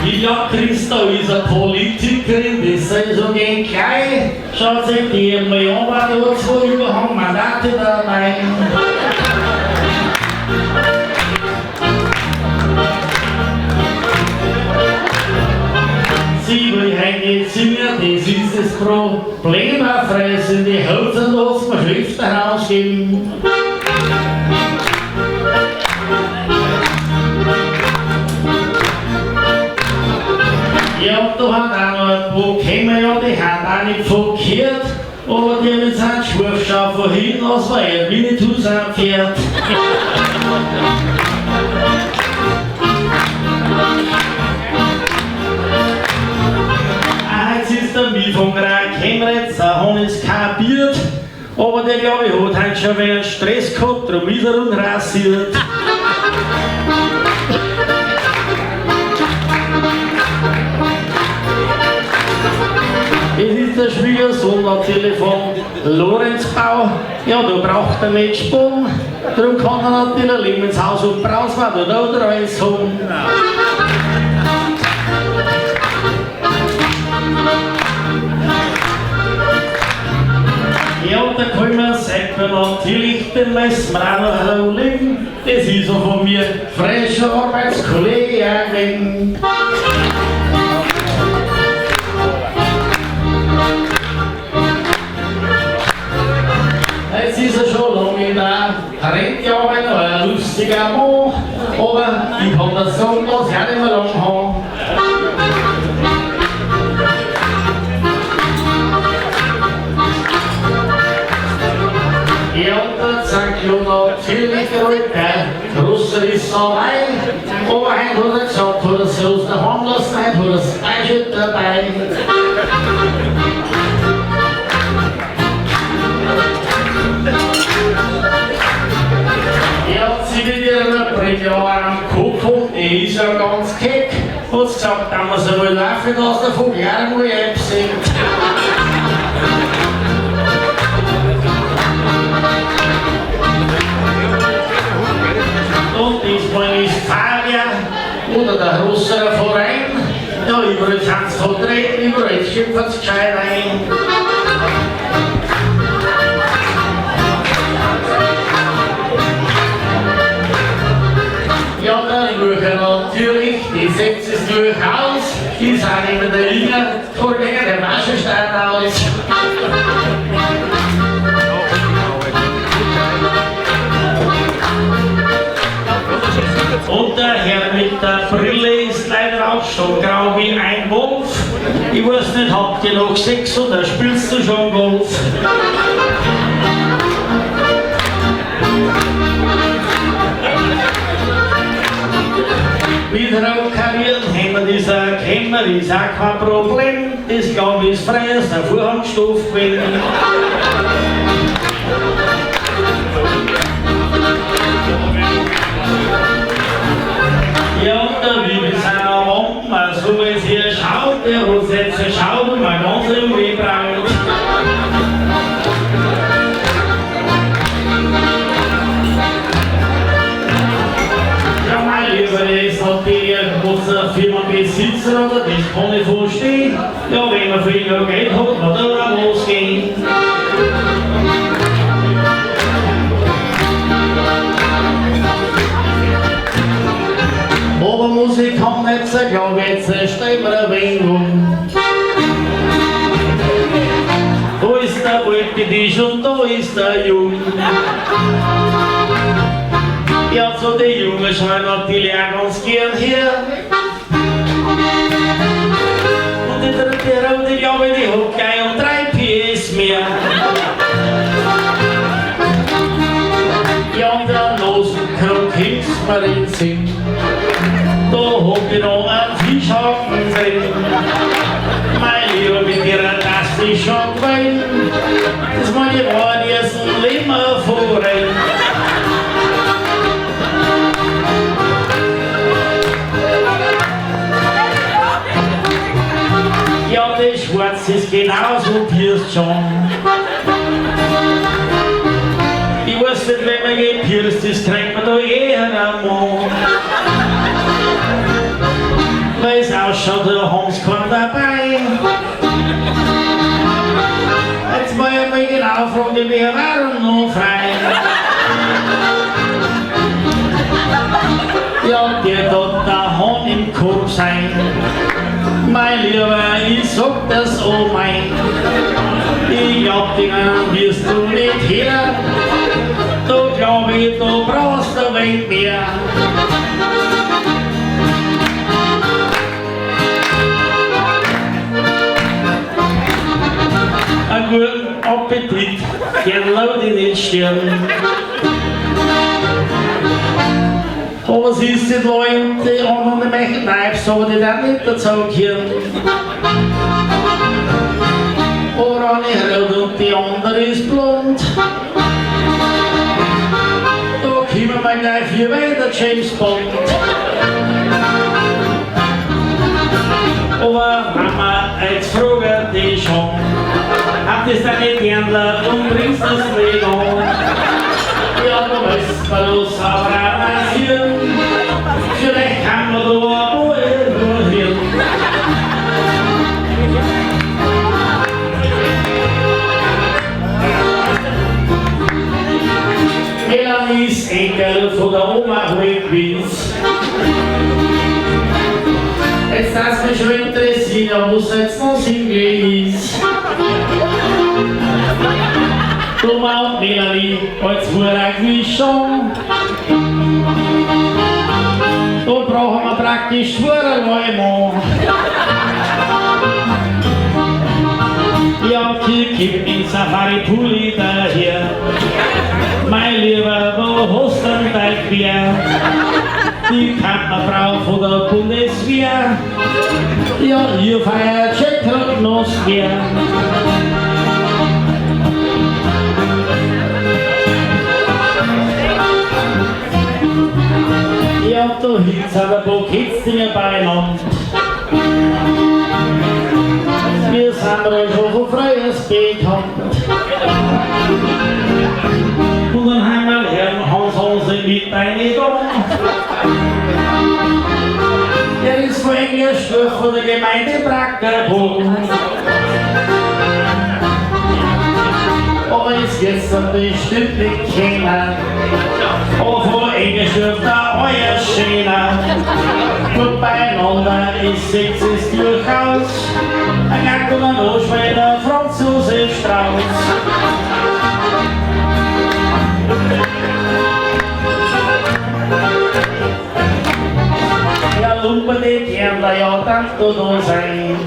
Ja, Christa ist eine Politikerin, das sei so gegen gleich. Schaut sich die mal an, weil da hat zwei Überhangmandate dabei. Sie will heute singen, das ist das Problem, er fressen die Hölzer los, man Schriften herausgeben. Ja, und da hat auch noch ein paar gekommen, ja, die haben auch nicht verkehrt, aber die haben jetzt einen Schwurfschau von hinten aus, weil er wie nicht zusammenfährt. Jetzt ist der Miethunger gekommen, jetzt haben es kapiert, aber der glaube ich hat heute schon wieder Stress gehabt, darum ist er unrasiert. Es ist der Schwiegersohn natürlich von Lorenzbau. Ja, da braucht er nicht Sprung. Darum kann er natürlich leben ins Haus und Braus, weil da oder alles haben. Ja, und da können wir sagen, natürlich den meisten noch legen. Das ist so von mir frischer Arbeitskollege wegen. Jetzt ist er schon lange in der Rentearbeit, ein lustiger Mann, aber ich kann das sagen, dass er nicht mehr lang haben. Ja, und der Zanklo natürlich der Große ist dabei, aber heute hat er gesagt, hat er sich aus der Hand lassen, heute hat er das Eichel dabei. Kopf, die ist ja ganz keck. Hat gesagt, da muss er mal laufen, dass der Vogel auch mal einsingt. Und diesmal ist Fabian oder der größere Verein. Ja, überall sind sie vertreten, überall schimpfen sie gescheit ein. Ja, der Lücher natürlich, die setzt es durchaus. Die sind immer der Jünger, vorgänger der Waschenstein aus. Und der Herr mit der Brille ist leider auch schon grau wie ein Wolf. Ich weiß nicht, habt ihr noch Sex oder spielst du schon Golf? Mit Raukarierten haben wir dieser Kämmer, ist auch kein Problem. Das glaub ich ist frei, ist der Vorhangstoff gewesen. Ja, und der Wiebe ist einer Wampen, so wie es hier schaut, der hat jetzt geschaut und mein ganzer Junge braucht. Ja, mein Lieber, das hat die irgendwas Firma Besitzer oder das kann ich verstehen. Ja, wenn man für ihn noch Geld hat, kann er auch losgehen. Aber Musik kann nicht so klar, jetzt stehen wir ein wenig um. Da ist der alte Tisch und da ist der Jung. Ja, zu den Jungen schauen natürlich auch ganz gern her. Und die dritte Runde, glaube ich, die hat gleich um 3 PS mehr. Ja, und der Nosenkrug hilft mir in den Sinn. Da hab ich noch einen Fischhaken drin. Mein Lieber, mit ihrer Taste ist schon gewesen. Das meine Worte erst ein Leben vorrein. Ja, das Schwarz ist genauso pierst schon. Ich weiß nicht, wenn man gepierst ist, kriegt man da eher einen Mann. Weil es ausschaut, da haben sie keinen dabei. Jetzt mal einmal genau fragen, wer war noch frei? Ja, der dort der Hahn im Korb sein. Mein Lieber, ich sag das oh mein. Ich glaub, den wirst du nicht her. Da glaub ich, du brauchst ein wenig mehr. Einen guten Appetit, gern laut in den Stirn. Aber es ist die Leute, die anderen die möchten Neibs, aber die dann nicht dazu gehören. Orange und die andere ist blond. Da kommen wir gleich hier weiter, James Bond. Aber Mama, jetzt fragt die schon, habt ihr es dann nicht Händler und bringst das nicht an? Ja, du weißt, was aber passieren. Vielleicht kann man da wohl hin. Melanies Enkel von der Oma Wegwitz. Jetzt darf mich schon interessieren, wo es jetzt noch Single ist. Thomas und Melanie, als wurde eigentlich schon. Da brauchen wir praktisch Schwurenräume. Ja, hier kommt in Safari-Pulli daher. Mein Lieber, wo hast du denn dein Quer? Die Kammerfrau von der Bundeswehr. Ja, hier feiert Check noch mehr. Ja, da hinten sind ein paar Kitzdinger beieinander. Wir sind da schon von frühes bekannt. Und dann haben wir Herrn Hans mit reingegangen. Er ist von Englisch von der Gemeinde Brackerbogen. Aber ist jetzt bestimmt nicht keiner. Aber von Englisch dürft ihr euer schöner. Gut beieinander ist es durchaus. Ein Gack und ein Oschweiler, Franzose Strauß. Ja, Lumpen, die werden da ja dann da sein.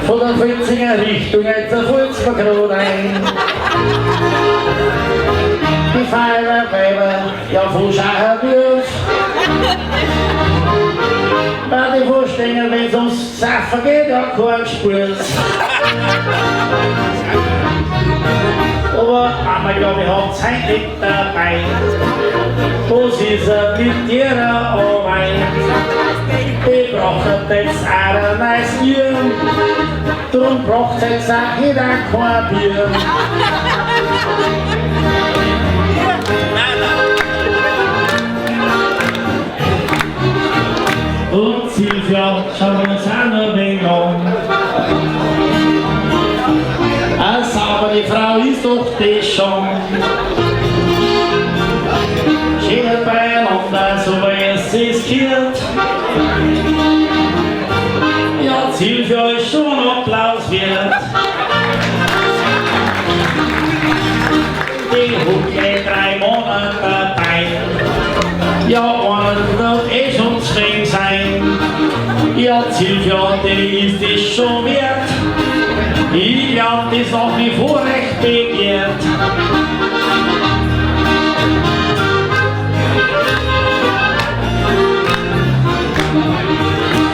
Von der Fritzinger Richtung jetzt der Volksverkrot ein. Die Feuerweiber, ja von Schacherbild. Bei den Vorstänger, wenn es ums Saffen geht, ja kein Spurt. Aber einmal glaube ich, habt ihr heute nicht dabei. Was ist er mit ihrer Arbeit? Die braucht jetzt auch ein neues Bier. Drum braucht jetzt auch jeder kein Bier. Und Silvia, schauen wir uns auch noch ein wenig an. Eine saubere Frau ist doch das schon. Schön beieinander, so wie es sich gehört. Ja, Silvia ist schon Applaus wert. Die hat 3 Monate dabei. Ja, einer wird schon streng sein. Ja, Silvia, die ist es schon wert. Ich glaub, die ist auch nicht vorrecht begehrt.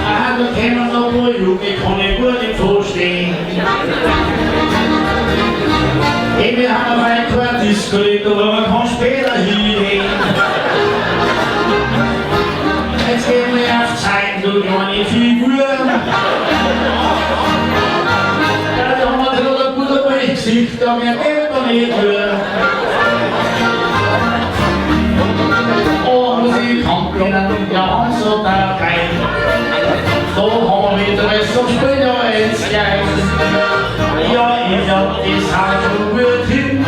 Ah, da kennen wir noch mal Junge, kann ich gut nicht verstehen. Wir haben ein kleines Disco, aber man kann später hingehen. Jetzt gehen wir auf Zeit, du kleine Figur. Gesicht, da mir Eltern nicht hören. Oh, Musikanten, ja, so dabei. So haben wir das und spielen ja jetzt gleich. Ja, ich glaub, das hat schon gut hin.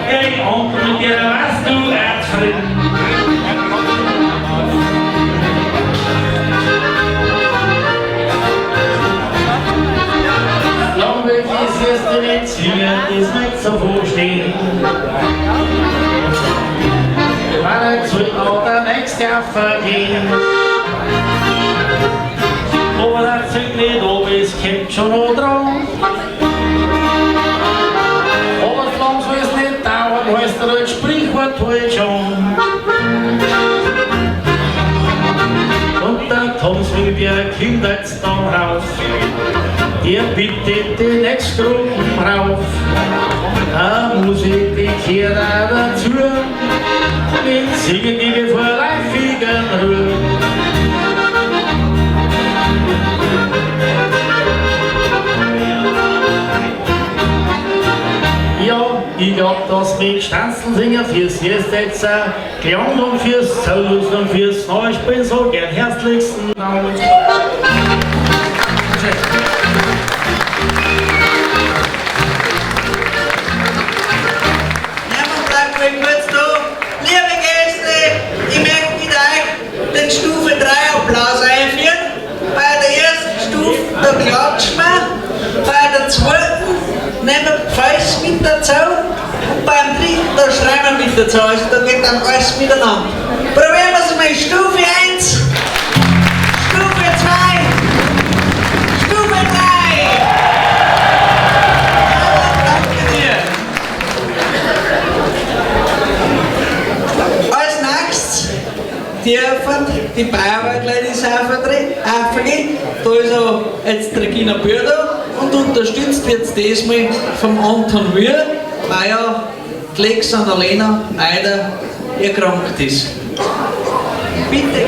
Ey, Onkel, mit dir warst du erzfrieden. Ist nicht so vorstehen. Weil jetzt wird auch der nächste Jahr vergehen. Aber das sind nicht ob, es kommt schon noch dran. Aber solange soll es nicht dauern, heißt der als Sprichwort halt schon. Und der Thomas will der Kinder jetzt noch raus. Der bittet den nächsten Gruppen rauf. Musik, die kehrt auch dazu. Den singen die wir vor reifigen Ruhe. Ja, ich glaub, dass mit Gstanzl singen fürs Erste Klang und fürs Zellos und fürs Neuspiel so gern herzlichsten Dank. Liebe Gäste, ich möchte mit euch den Stufe 3 Applaus einführen. Bei der ersten Stufe, da klatschen wir. Bei der zweiten nehmen wir Pfeiß mit dazu. Und beim dritten, da schreiben wir mit dazu. Also da geht dann alles miteinander. Probieren wir es mal. Stufe 1, Stufe 2, Stufe 3. Dürfen die Bayerwaldleute auch vergehen. Da ist auch jetzt Regina Bürder und unterstützt wird es diesmal vom Anton Wür, weil ja Glex und Alena leider erkrankt ist. Bitte.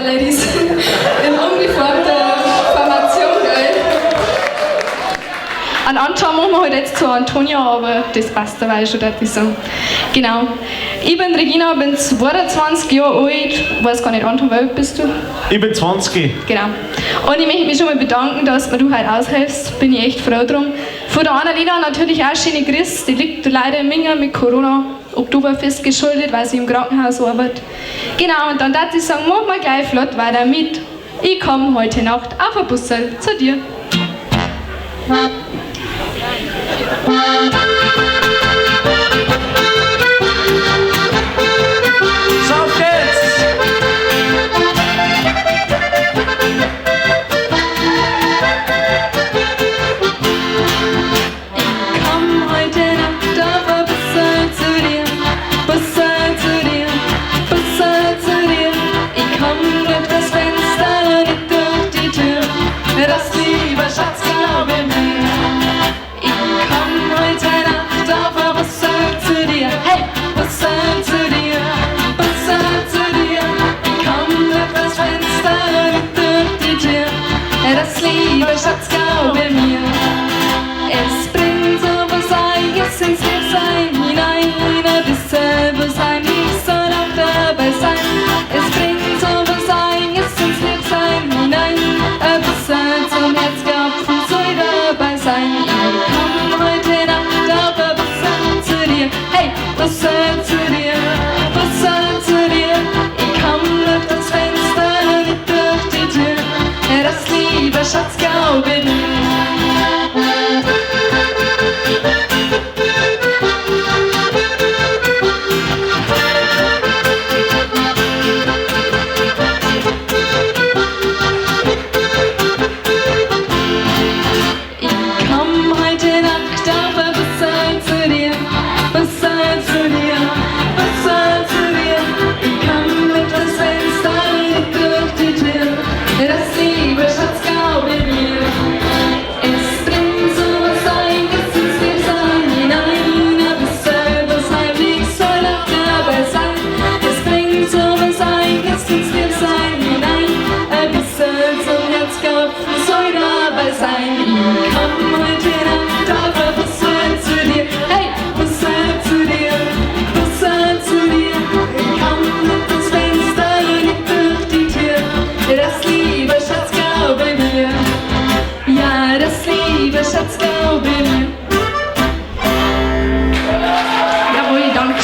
Ladies in umgeformter Formation, gell? Einen Anschau machen wir heute jetzt zu Antonia, aber das passt dabei schon, würde ich sagen. Genau. Ich bin Regina, bin 22 Jahre alt. Weiß gar nicht, Anton, wie alt bist du? Ich bin 20. Genau. Und ich möchte mich schon mal bedanken, dass mir du heute aushilfst. Bin ich echt froh drum. Von der Annalena natürlich auch schöne Grüße. Die liegt leider in Minga mit Corona. Oktoberfest geschuldet, weil sie im Krankenhaus arbeitet. Genau, und dann darf ich sagen, mach mal gleich flott weiter mit. Ich komme heute Nacht auf ein Bussel zu dir. So geht's! Ich komm heute Nacht auf ein Bussel zu dir, Bussel zu dir, Bussel zu dir. Ich komm durch das Fenster, nicht durch die Tür, das lieber Schatz, glaube mir. Ich komm heute Nacht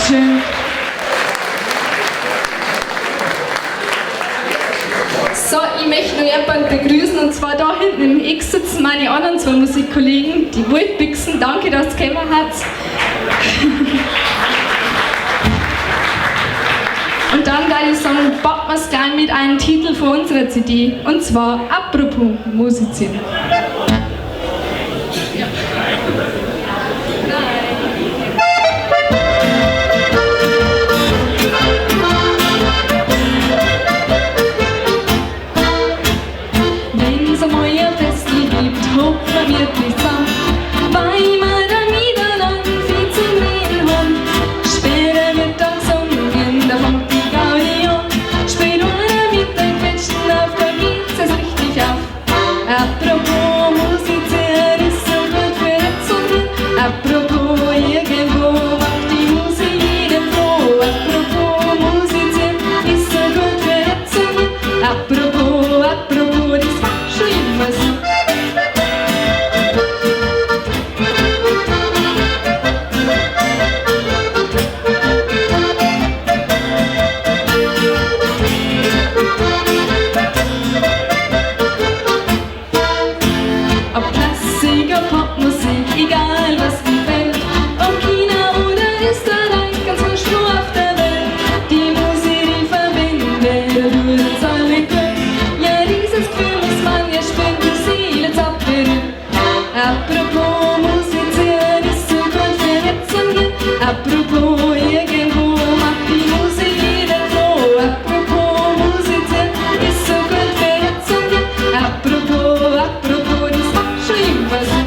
Dankeschön. So, ich möchte noch jemanden begrüßen, und zwar da hinten im Eck sitzen meine anderen zwei Musikkollegen, die Waldbixen. Danke, dass ihr gekommen habt. Und dann würde ich sagen, packen wir es gleich mit einem Titel von unserer CD, und zwar Apropos Musizieren. Hopp, man wird nicht zusammen, weil wir dann miteinander viel zum Reden haben. Später wird dann gesungen, da fängt die Gaudi an. Spielt einer mit den Quetschen auf, da geht's es richtig auf. Apropos Musizieren ist so gut für jetzt und hier. Apropos irgendwo macht die Musik jeden froh. Apropos Musizieren ist so gut für jetzt und hier. Apropos, das war schon immer so. Egal was gefällt, ob China oder Österreich, ganz wurscht wo auf der Welt. Die Musik, die verbindet, durch uns alle können. Ja, dieses Gefühl muss man ja spüren, die Seele zappeln. Apropos Musizieren ist so gut für jetzt und hier. Apropos irgendwo macht die Musik jeden froh. Apropos Musizieren ist so gut für jetzt und hier. Apropos, das war schon immer so.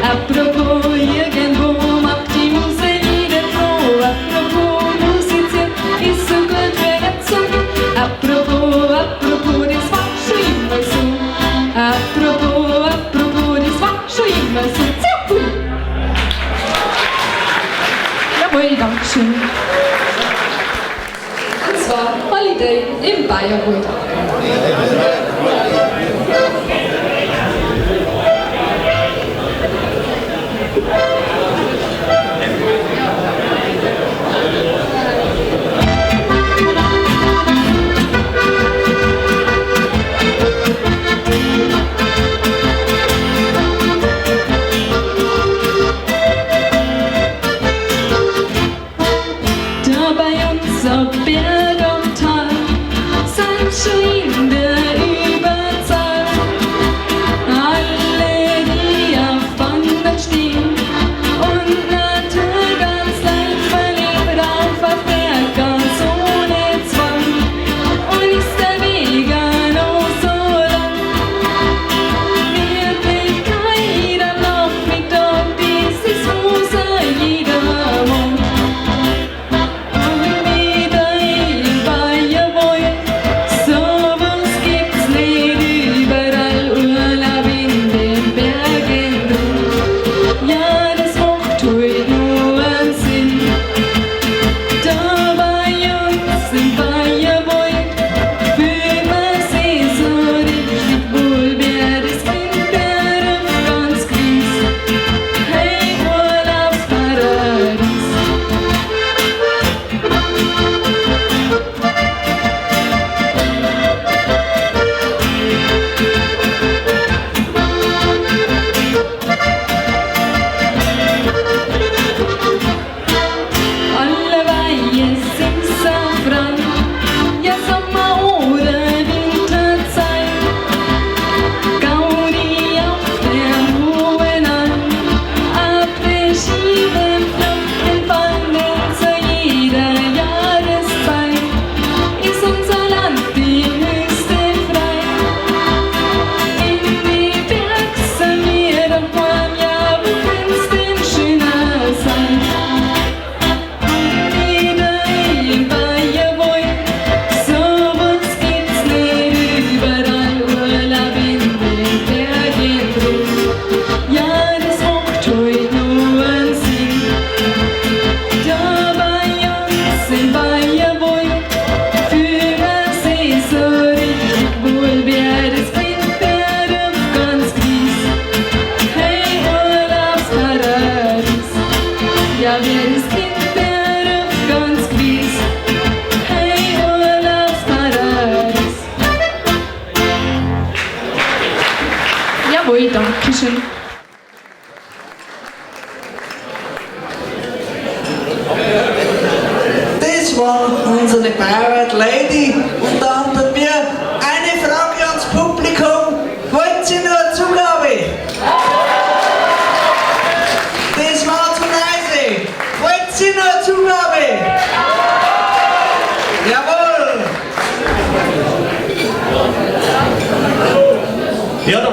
Apropos irgendwo macht die Musik jeden froh. Apropos musizieren ist so gut für jetzt und hier. Apropos, das war schon immer so. Apropos, das war schon immer so. Sehr cool. Jawohl, Dankeschön. Und zwar Holiday im Bayerwald. Da bei uns auf Berg und Tal sind schon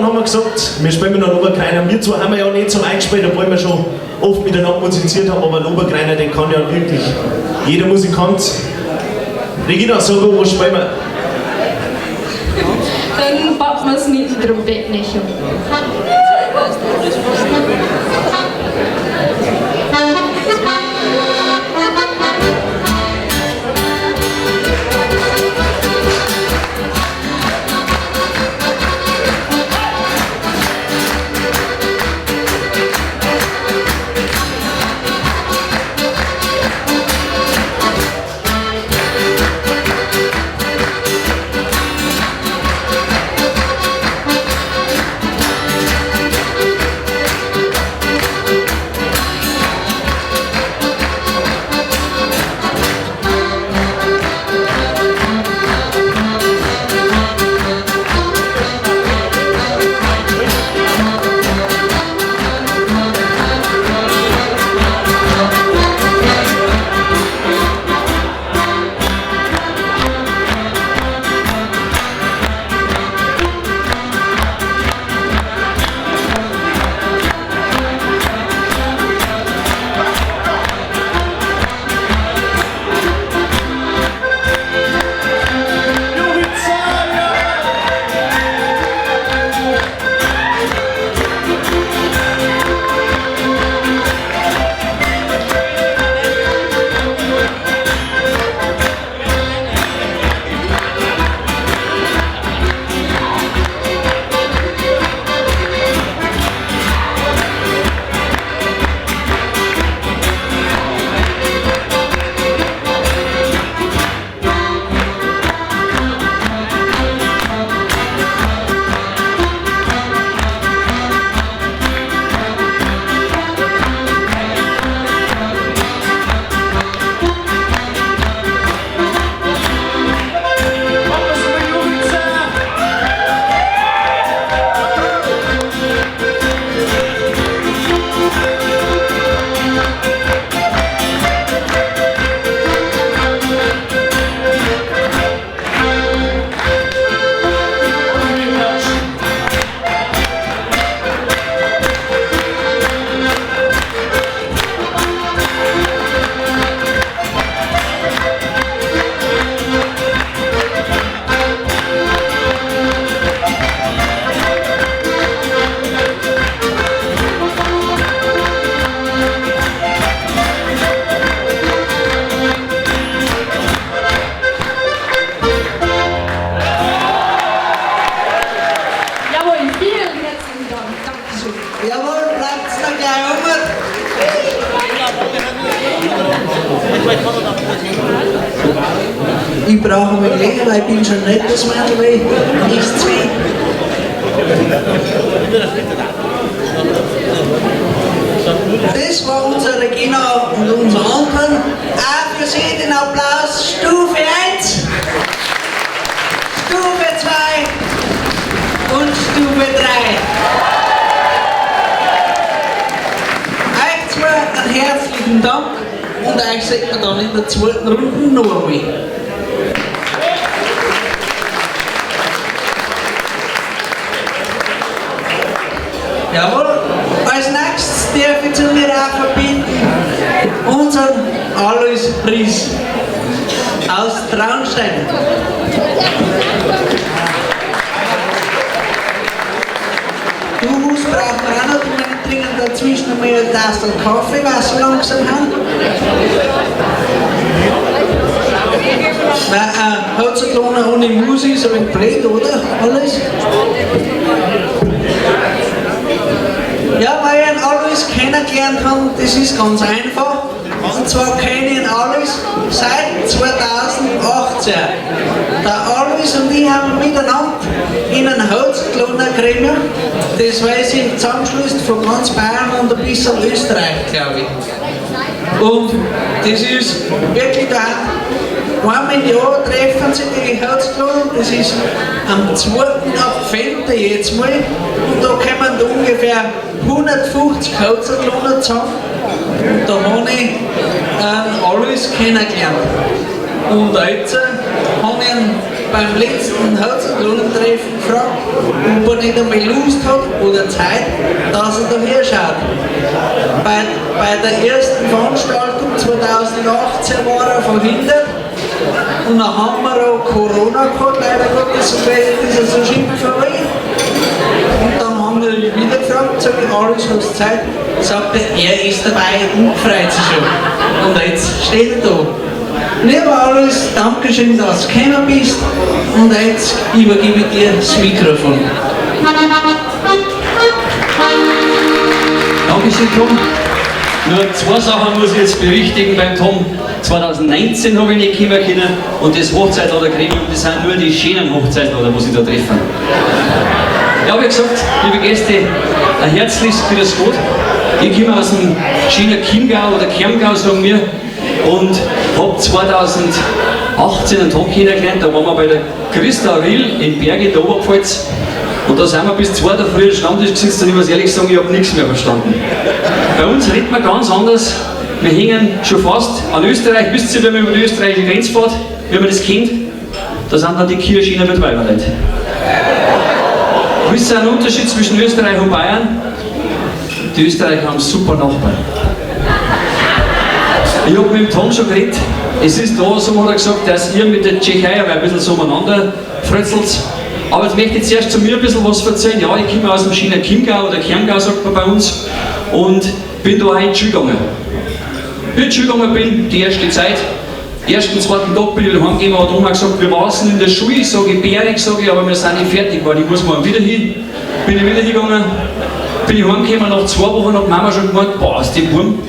dann haben wir gesagt, wir spielen noch einen Oberkreiner. Wir zwei haben wir ja nicht zum Eingespielt, obwohl wir schon oft miteinander musiziert haben, aber einen Oberkreiner, den kann ja wirklich jeder Musikant. Regina, sag mal, was spielen wir? Dann packen wir es mit dem Trompetenecho. Ich brauche mich länger, weil ich bin schon nicht das Mädel, nicht zwei. Das war unsere Regina und unser anderen. Auch für Sie den Applaus. Stufe 1, Stufe 2 und Stufe 3. Euch zwei einen herzlichen Dank und euch sieht man dann in der zweiten Runde noch einmal. Jawohl, als nächstes darf ich zu mir auch verbinden unseren Erlös Preis aus Traunstein. Duhus brauchen wir auch noch, wir trinken dazwischen einmal eine Tasse Kaffee, weil sie langsam haben. Weil heutzutage ohne Musik ist ein blöd, oder? Alles? Ja, weil ich einen Erlös kennengelernt habe, das ist ganz einfach. Und zwar kenne ich ihn Erlös seit 2018. Der Erlös und ich haben miteinander in einem Holzkloner gekriegt. Das weiß ich, zusammenschluss von ganz Bayern und ein bisschen Österreich, glaube ich. Und das ist wirklich da. Einmal im Jahr treffen sich die Holzkloner, das ist am 2. April jetzt mal. Und da kommen ungefähr 150 Holzkloner zusammen. Und da habe ich Erlös kennengelernt. Und jetzt habe ich ihn beim letzten Altrandsberg gefragt, ob er nicht einmal Lust hat oder Zeit, dass er daher schaut. Bei der ersten Veranstaltung 2018 war er verhindert und dann haben wir auch Corona gehabt, leider Gottes, und ist er so schimpf vorbei. Und dann haben wir ihn wieder gefragt, sag ich, alles hast Zeit, sagt er ist dabei und freut sich schon. Und jetzt steht er da. Lieber Erlös, danke schön, dass du gekommen bist, und jetzt übergebe ich dir das Mikrofon. Dankeschön, Tom. Nur zwei Sachen muss ich jetzt berichtigen beim Tom. 2019 habe ich nicht kommen können und das Hochzeitlader-Gremium, das sind nur die schönen Hochzeitlader, die ich da treffe. Ja, wie gesagt, liebe Gäste, ein herzliches Grüß Gott. Ich komme aus dem schönen Chiemgau oder Kerngau, sagen wir, und habe 2018 einen Tag kennengelernt, da waren wir bei der Christa Rill in Berge, in der Oberpfalz. Und da sind wir bis 2 der Früh am Stammtisch gesessen und ich muss ehrlich sagen, ich habe nichts mehr verstanden. Bei uns redet man ganz anders. Wir hängen schon fast an Österreich. Wisst ihr, wenn man über die österreichische Grenze fährt, wie man das kennt? Da sind dann die Kirchen mit Weiberleute. Wisst ihr einen Unterschied zwischen Österreich und Bayern? Die Österreicher haben super Nachbarn. Ich habe mit dem Tom schon geredet. Es ist da, so hat er gesagt, dass ihr mit der Tschechei ein bisschen so umeinander frötzelt. Aber jetzt möchte ich zuerst zu mir ein bisschen was erzählen. Ja, ich komme aus dem schönen Chiemgau oder Kerngau, sagt man bei uns, und bin da auch in die Schule gegangen. Wie ich in die Schule gegangen bin, die erste Zeit, ersten, zweiten Tag bin ich wieder heimgegangen, hat Oma gesagt, wir waren in der Schule, ich sage, bärig, sage ich, aber wir sind nicht fertig geworden, ich muss mal wieder hin. Bin ich wieder hingegangen, bin ich heimgekommen, nach 2 Wochen hat Mama schon gemeint, boah, aus dem Wurm,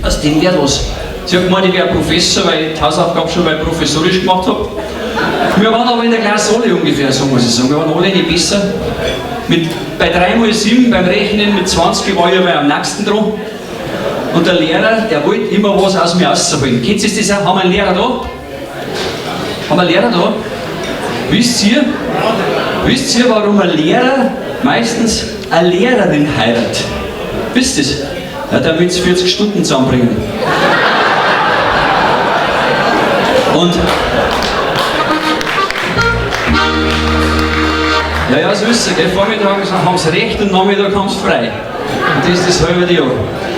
aus dem wird was. Sie hat gemeint, ich wäre Professor, weil ich die Hausaufgabe schon mal professorisch gemacht habe. Wir waren aber in der Klasse alle ungefähr, so muss ich sagen. Wir waren alle nicht besser. Bei 3x7 beim Rechnen mit 20 war ich aber am nächsten dran. Und der Lehrer, der wollte immer was aus mir rausholen. Kennt ihr das auch? Haben wir einen Lehrer da? Haben wir einen Lehrer da? Wisst ihr, warum ein Lehrer meistens eine Lehrerin heiratet? Wisst ihr das? Ja, damit sie 40 Stunden zusammenbringen. Und ja, so ist es, gell? Vormittag haben sie recht und Nachmittag haben sie frei. Und das ist das halbe Jahr.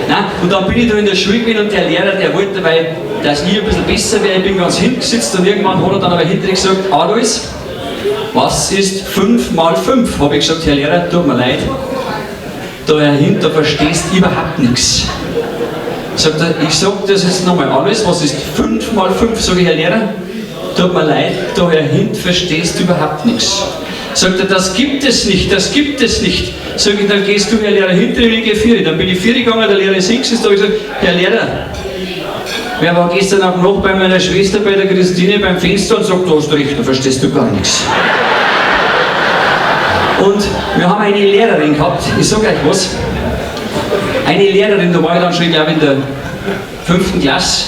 Nein, und dann bin ich da in der Schule gewesen und der Lehrer, der wollte, weil das ich ein bisschen besser wäre, ich bin ganz hinten gesetzt und irgendwann hat er dann aber hinterher gesagt, Erlös, was ist 5 mal 5? Habe ich gesagt, Herr Lehrer, tut mir leid, da hinter verstehst du überhaupt nichts. Sagt er, ich sage das jetzt nochmal, Erlös, was ist 5 mal 5? Sage ich, Herr Lehrer, tut mir leid, da hinten verstehst du überhaupt nichts. Sagt er, das gibt es nicht, das gibt es nicht. Sag ich, dann gehst du, Herr Lehrer, hinter mir, ich gehe 4. Dann bin ich 4 gegangen, der Lehrer ist 6, da habe ich gesagt, Herr Lehrer, wer war gestern auch noch bei meiner Schwester, bei der Christine, beim Fenster und sagt, du hast recht, da verstehst du gar nichts. Und wir haben eine Lehrerin gehabt, ich sage euch was, eine Lehrerin, da war ich dann schon, glaube ich, in der 5. Klasse.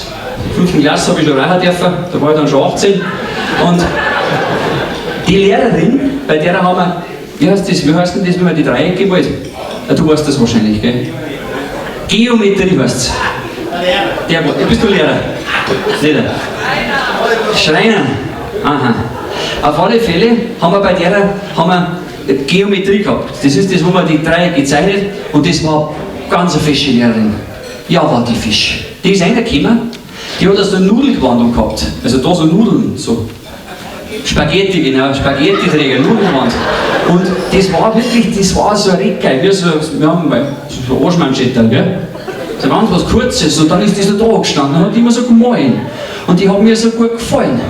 5. Klasse habe ich schon rauchen dürfen, da war ich dann schon 18. Und die Lehrerin, bei der haben wir, wie heißt denn das, wenn man die Dreiecke malt? Ja, du weißt das wahrscheinlich, gell? Geometrie heißt es. Der war, bist du Lehrer? Nicht er. Schreiner. Aha. Auf alle Fälle haben wir bei der Geometrie gehabt. Das ist das, wo man die Dreiecke zeichnet, und das war ganz eine fesche Lehrerin. Ja, war die Fisch. Die ist reingekommen, die hat aus der Nudelgewandung gehabt. Also da so Nudeln, so. Spaghetti, genau, Spaghetti-Träger, Nudelwand. Und das war wirklich, das war so ein Reckgeil, wir haben so Arschmanschettel, gell? So ganz was Kurzes, und dann ist dieser da gestanden und hat immer so gemalt. Und die haben mir so gut gefallen.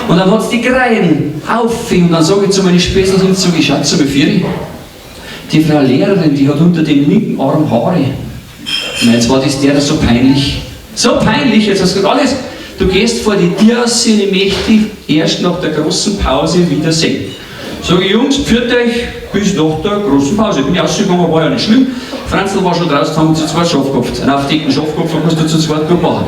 Und dann hat es die Kreien auf, und dann sage ich zu meinen Späßeln, und sage ich, Schatz, um 4. Die Frau Lehrerin, die hat unter dem linken Arm Haare. Und jetzt war das der so peinlich. So peinlich, jetzt hast du alles. Du gehst vor die Tür aus, ich möchte dich erst nach der großen Pause wiedersehen. Sag ich, Jungs, pfiat euch bis nach der großen Pause. Bin ich ausgegangen, war ja nicht schlimm. Franzl war schon draußen, haben zu zweit Schaf gehabt. Einen aufdeckten Schafkopf musst du zu zweit gut machen.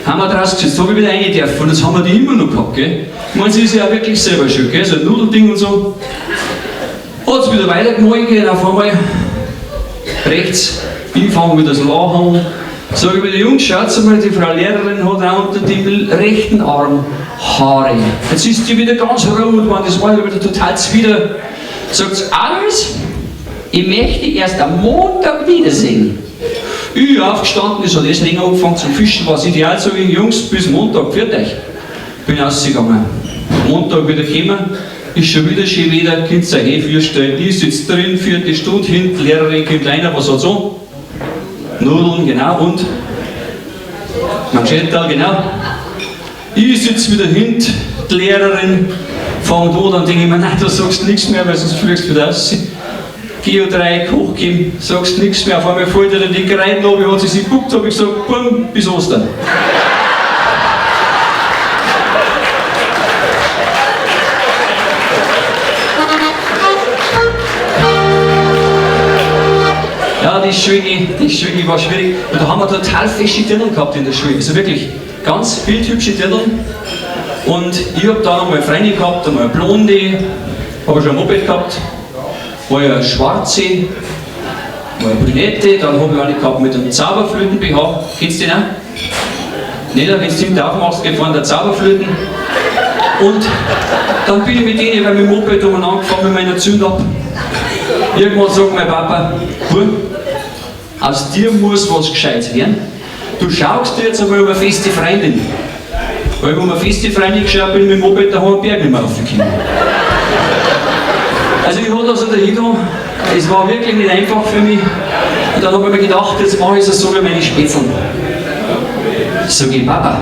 Haben wir draußen gesetzt, habe ich wieder rein dürfen, und das haben wir die immer noch gehabt, gell? Ich meine, sie ist ja auch wirklich selber schön, gell? So ein Nudelding und so. Hat es wieder weitergemalt, gell? Auf einmal rechts, ich fange wieder das Lachen an. Sag ich bei den Jungs, schaut mal, die Frau Lehrerin hat auch unter dem rechten Arm Haare. Jetzt ist die wieder ganz rot geworden, das war ja wieder total zwider. Sagt sie, alles, ich möchte erst am Montag wiedersehen. Ich aufgestanden, es hat erst länger angefangen zum Fischen, was ideal, sage ich, Jungs, bis Montag, pfiat euch. Bin rausgegangen. Montag wieder gekommen, ist schon wieder schön Wetter, könnt ihr euch vorstellen, ich sitze drin, 4. Stunde, hinten, die Lehrerin kommt rein, was hat so? Nudeln, genau, und Manschettal, genau. Ich sitze wieder hinten, die Lehrerin fängt an, dann denke ich mir, nein, da sagst du nichts mehr, weil sonst fliegst du wieder raus. Geodreieck hochgeben, sagst nichts mehr, auf einmal fällt dir die Kreiden runter, hat sie sich geguckt, habe ich gesagt, bumm, bis Ostern. Ja, die Schule war schwierig. Und da haben wir total fesche Dirndl gehabt in der Schule. Also wirklich ganz bildhübsche Dirndl. Und ich habe da einmal eine Freundin gehabt, einmal eine Blonde, habe schon ein Moped gehabt, war ja eine schwarze, war eine Brünette, dann habe ich eine gehabt mit einem Zauberflöten-BH. Kennst du den auch? Nicht, wenn du hinten aufmachst, gefahren der Zauberflöten. Und dann bin ich mit denen, weil mit dem Moped umeinander gefahren mit meiner Zünd ab. Irgendwann sagt mein Papa, aus dir muss was Gescheites werden. Du schaust dir jetzt einmal um eine feste Freundin. Weil ich um eine feste Freundin geschaut bin, mit dem Moped daheim am Berg nicht mehr raufgekommen. Also ich hatte also dahin, es war wirklich nicht einfach für mich. Und dann habe ich mir gedacht, jetzt mache ich es so wie meine Spätzeln. Sag ich, Papa,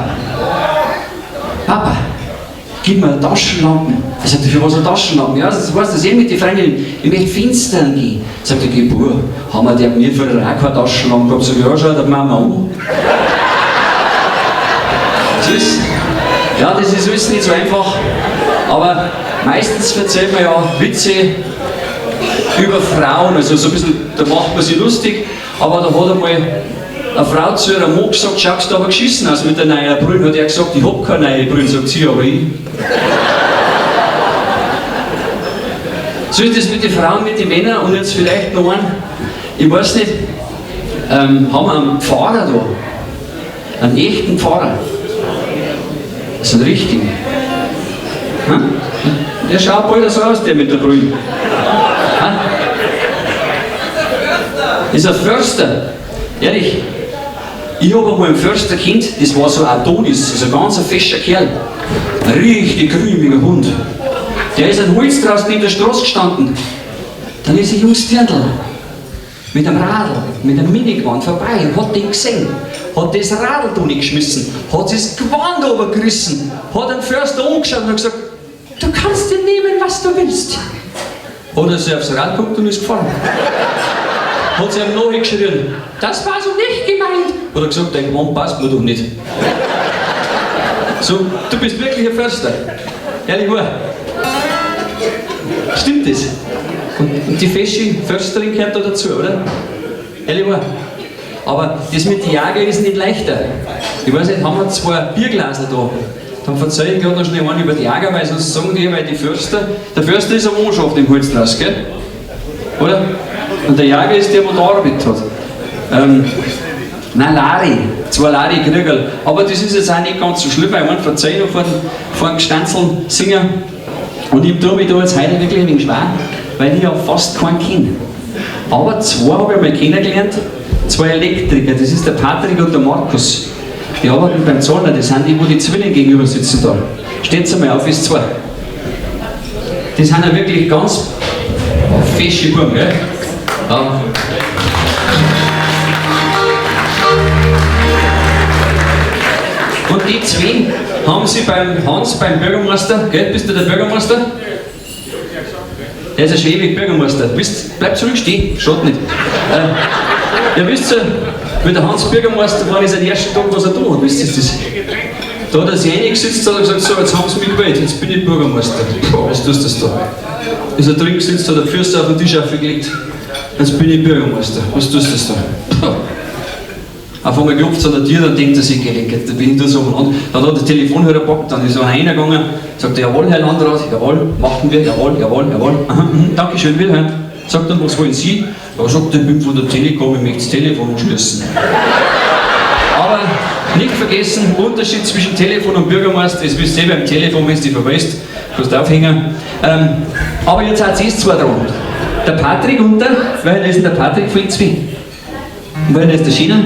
gib mir eine Taschenlampe. Er sagt, für was eine Taschenlampe? Ja, das weißt du, mit den Freundinnen, ich möchte finstern gehen. Sagt er, Gebur, haben wir der mir für eine keine Taschenlampe gehabt? Sag ich, ja, schau, der Mama an. Ja, das ist alles nicht so einfach, aber meistens erzählt man ja Witze über Frauen, also so ein bisschen, da macht man sich lustig, aber da hat einmal eine Frau zu ihrem Mann gesagt, schaust du aber geschissen aus mit der neuen Brille, hat er gesagt, ich hab keine neue Brille, sagt sie, aber ich. So ist das mit den Frauen, mit den Männern und jetzt vielleicht noch einen, ich weiß nicht, haben wir einen Pfarrer da, einen echten Pfarrer. Das ist ein richtiger. Hm? Der schaut bald so aus, der mit der Brille. Hm? Ist ein Förster. Ehrlich, ich habe einmal ein Försterkind, das war so ein Adonis, also ein ganz fescher Kerl. Ein richtig grüniger Hund. Der ist ein Holz draußen neben der Straße gestanden. Dann ist ein junges Dirndl mit einem Radl, mit einem Minigewand vorbei und hat den gesehen. Hat das Radl da nicht geschmissen, hat das Gewand runtergerissen, hat den Förster angeschaut und hat gesagt, du kannst dir nehmen, was du willst. Hat er sich aufs Rad geguckt und ist gefahren. Hat sie ihm nachgeschrien, das war so nicht gemeint. Hat er gesagt, dein Mann passt mir doch nicht. So, du bist wirklich ein Förster. Ehrlich wahr. Stimmt das? Und die fesche Försterin gehört da dazu, oder? Ehrlich wahr. Aber das mit den Jager ist nicht leichter. Ich weiß nicht, haben wir 2 Bierglaser da. Dann erzähle ich gerade noch schnell einen über die Jager, weil sonst sagen die, weil die Förster, der Förster ist eine Mannschaft im Holzglas, gell? Oder? Und der Jager ist der, der da Arbeit hat. Nein, Lari, 2 Lari-Kriegerl. Aber das ist jetzt auch nicht ganz so schlimm, weil ich verzeihe noch vor dem Gstanzl singen. Und ich tue mich da jetzt heute wirklich ein wenig schwer, weil ich ja fast keinen kenne. Aber 2 habe ich mal kennengelernt. 2 Elektriker, das ist der Patrick und der Markus. Die arbeiten beim Zollner, das sind die, wo die Zwillinge gegenüber sitzen da. Steht's einmal auf, ist 2. Die sind ja wirklich ganz fesche Buben, gell? Ja. Und die 2 haben sie beim Hans, beim Bürgermeister, gell? Bist du der Bürgermeister? Der ist ein schwäbig Bürgermeister. Bleib zurückstehen, schaut nicht. Ja, wisst ihr, wenn der Hans Bürgermeister war, ist er den ersten Tag, was er da hat. Wisst ihr das? Da hat er sich reingesetzt und gesagt, so, jetzt haben sie mich gewählt, jetzt bin ich Bürgermeister. Was tust du das da? Ist er drin gesetzt, hat der Fürster auf den Tisch aufgelegt. Jetzt bin ich Bürgermeister. Was tust du das da? Auf einmal klopft es an der Tür, dann denkt er sich, da bin ich da so und dann hat der Telefonhörer gepackt, dann ist er reingegangen, sagt er, jawohl, Herr Landrat, jawohl, machten wir, jawohl, Dankeschön, Wilhelm. Sagt er, was wollen Sie? Ja, sagt er, ich bin von der Telekom, ich möchte das Telefon anschließen. Nicht vergessen, Unterschied zwischen Telefon und Bürgermeister, das wisst ihr beim Telefon, wenn du dich verweist, kannst du aufhängen. Aber jetzt hat es zwei dran. Der Patrick und der, wer ist denn der Patrick von Zwie? Und wer ist der China?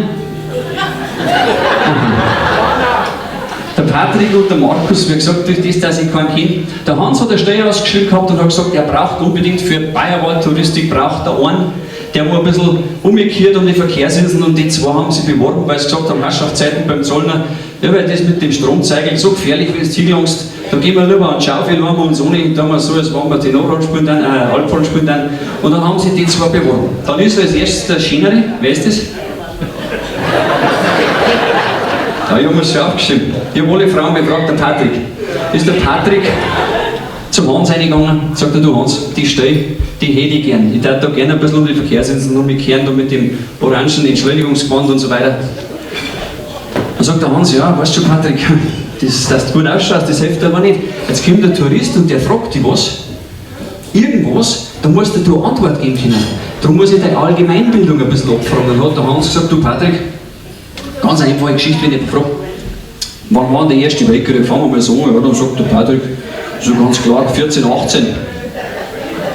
Der Patrick und der Markus, wie gesagt, durch das, dass ich keinen kenne. Der Hans hat eine Stelle ausgeschrieben gehabt und hat gesagt, er braucht unbedingt für Bayerwald-Touristik braucht er einen, der war ein bisschen umgekehrt um die Verkehrsinseln und die zwei haben sich beworben, weil sie gesagt haben, Herrschaftszeiten beim Zollner, ja, weil das mit dem Stromzeigel so gefährlich, wenn du hinlangst, da gehen wir lieber an die Schaufel, haben wir uns ohne, da haben wir so, als wenn wir Tenorrad spielen dann, Alphorn spielen dann, und dann haben sie die zwei beworben. Dann ist als erstes der Schienere, wer ist das? Ja, ich habe es schon aufgeschrieben. Ich habe alle Frauen befragt, der Patrick. Ist der Patrick zum Hans reingegangen, sagt er, du Hans, die Stelle, die hätte ich gern. Ich darf da gerne ein bisschen um die Verkehrsinseln umkehren, da mit dem orangen Entschuldigungsband und so weiter. Dann sagt der Hans, ja, weißt du Patrick, dass du gut ausschaust, das hilft aber nicht. Jetzt kommt der Tourist und der fragt dich was, irgendwas, da musst du eine Antwort geben können. Darum muss ich deine Allgemeinbildung ein bisschen abfragen. Dann hat der Hans gesagt, du Patrick, ganz eine einfache Geschichte, wenn ich frage, wann war der erste Weltkrieg? Fangen wir mal so an. Ja, dann sagt der Patrick, so ganz klar, 14, 18.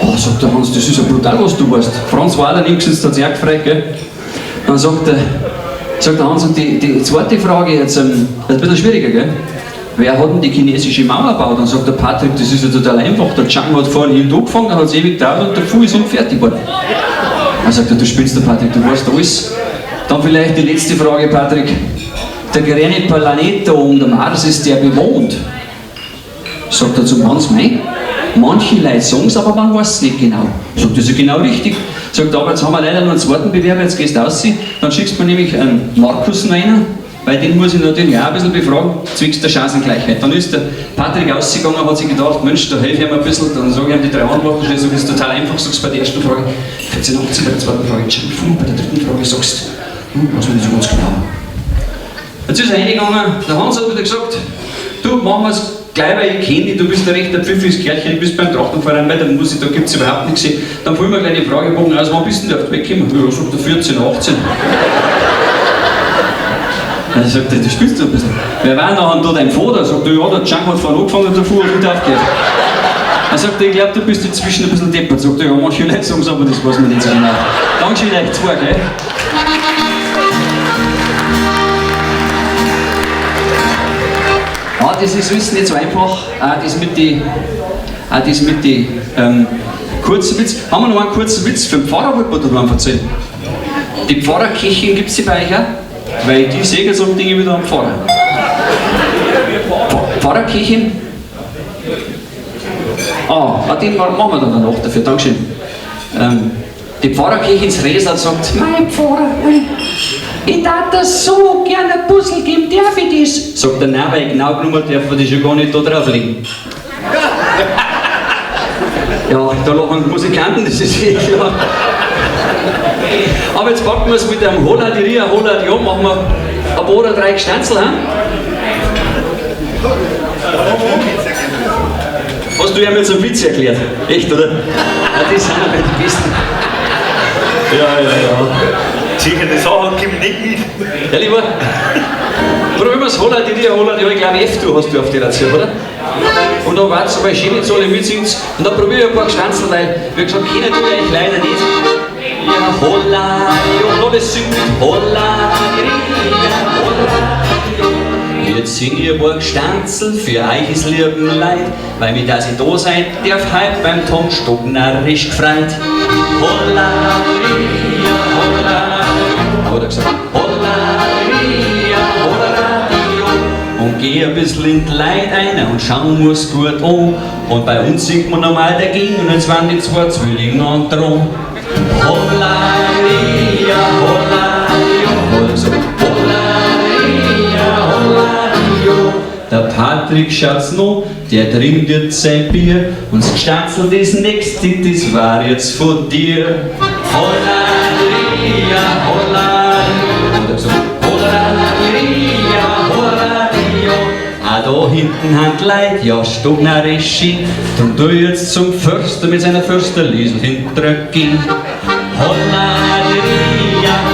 Oh, sagt der Hans, das ist ja brutal, was du weißt. Franz war da nicht gesetzt, hat sich auch gefreut, gell? Dann sagt der Hans, und die zweite Frage jetzt, ein bisschen schwieriger, gell? Wer hat denn die chinesische Mauer gebaut? Dann sagt der Patrick, das ist ja total einfach. Der Chang hat vorhin hin angefangen, dann hat es ewig gedauert und der Fuß sind fertig geworden. Dann sagt er, du spinnst, der Patrick, du weißt alles. Dann vielleicht die letzte Frage, Patrick. Der grüne Planet da oben, der Mars, ist der bewohnt? Sagt er zum Hans, mei, manche Leute sagen es, aber man weiß es nicht genau. Sagt, das ist genau richtig. Sagt, aber jetzt haben wir leider noch einen zweiten Bewerber, jetzt gehst du raus. Dann schickst du mir nämlich einen Markus rein, weil den muss ich natürlich auch ein bisschen befragen, zwecks der Chancengleichheit. Dann ist der Patrick rausgegangen, hat sich gedacht, Mensch, da helfe ich ihm ein bisschen. Dann sage ich ihm die 3 Antworten, ich sage, das ist total einfach, sagst bei der ersten Frage 14, 18, bei der zweiten Frage schimpfen, bei der dritten Frage sagst was will ich so ganz genau. Jetzt ist er reingegangen, der Hans hat wieder gesagt, du, machen wir es gleich, weil ich kenne dich, du bist ein recht pfiffiges Kerlchen, du bist beim Trachtenverein bei der Musik, da gibt es überhaupt nichts. Dann füllen wir gleich die Fragebogen aus, wann bist du denn auf die weggekommen? Ja, sagt er 14, 18. Dann sagt er, du spielst du ein bisschen. Wer war nachher da dein Vater? Sagt er, ja, der Chang hat vorhin angefangen und der Fuhr hat wieder aufgehört. Dann sagt er, ich glaube, du bist inzwischen ein bisschen deppert. Sagt er, ja, manche Leute sagen es, aber das weiß man nicht so genau. Dankeschön euch zwei, gell? Ah, das ist Wissen nicht so einfach. Das mit die kurzen Witz. Haben wir noch einen kurzen Witz für den Pfarrer, wollte man da erzählen? Die Pfarrerkirchen gibt es die bei euch auch? Weil die sägen so Dinge wieder am Pfarrer. Pfarrerkirchen? Den machen wir dann danach dafür. Dankeschön. Die Pfarrerkirche ins Resal sagt, mein Pfarrer, ich darf das so gerne ein Puzzle geben, darf ich das? Sagt er, nein, weil genau genommen dürfen wir das ja gar nicht da drauf liegen. Ja, da lachen die Musikanten, das ist eh klar. Aber jetzt packen wir es mit einem Holla die Ria, Holla die machen wir ein paar oder 3 Gstanzl, hein? Hast du ihm jetzt einen Witz erklärt? Echt, oder? Ja, die sind aber die Besten. Ja. Sicher, die Sache kommt nicht mit. Ja, lieber. Probieren wir es, Holla die Ria, Holla die Ria, ich glaube F-Dur hast du auf die Ration, oder? Und dann warten sie, weil Schämitz alle mitsingt. Und dann probiere ich ein paar Gstanzl, weil, wie gesagt, kennen tue ich leider nicht. Ja, Holla, und alles singt mit Holla, Holla. Jetzt sing ich ein paar Gstanzl für euch ist lieben Leid, weil mich, dass ich da seid, darf heut beim Tom Stock narrisch gefreut. Holla, Holla, hat er gesagt, Holla, Holla, und geh ein bisschen in die Leid ein und schauen muss gut an. Und bei uns singt man normal dagegen und jetzt waren die 2 Zwillinge an dran. Holla, Holla, hat er gesagt, der Patrick schaut's noch, der trinkt jetzt sein Bier und das Gstanzl, das nächste, das war jetzt von dir. Holla, Holla, oder so, Holla, Holla, da hinten haben die Leute, ja, stocknarisch, drum tu ich jetzt zum Förster mit seiner Försterliesel hintergehen. Holla,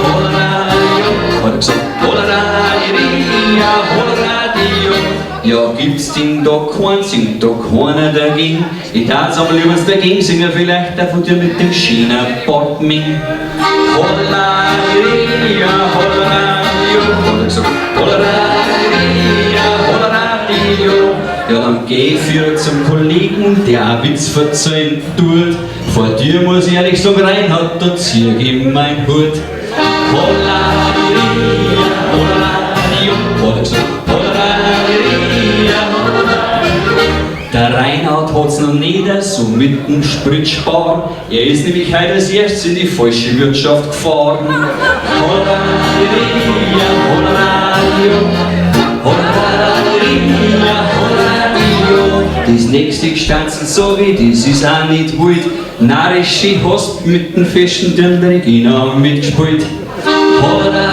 Holla, hat er gesagt, Holla, gibt's den da keinen, singt da keiner dagegen. Ich darf's aber lieber dagegen singen, vielleicht auch von dir mit dem China-Botming. Holleradia, Holleradio, Holleradia, Holleradio. Ja, dann geh ich wieder zum Kollegen, der einen Witz verzeihen tut. Vor dir muss ich ehrlich sagen, Reinhard, da zieh ich mein Hut. Holleradia, Holleradio, Holleradia, Holleradio. Der Reinhard hat's noch nicht so mit dem Spritspar. Er ist nämlich heute als erstes in die falsche Wirtschaft gefahren. Holleradia, Holleradio, Holleradia, Holleradio. Das nächste Gstanzl, sag ich, das ist auch nicht wild. Narische hast mit dem festen Dirn der Regina mitgespielt. Holleradia,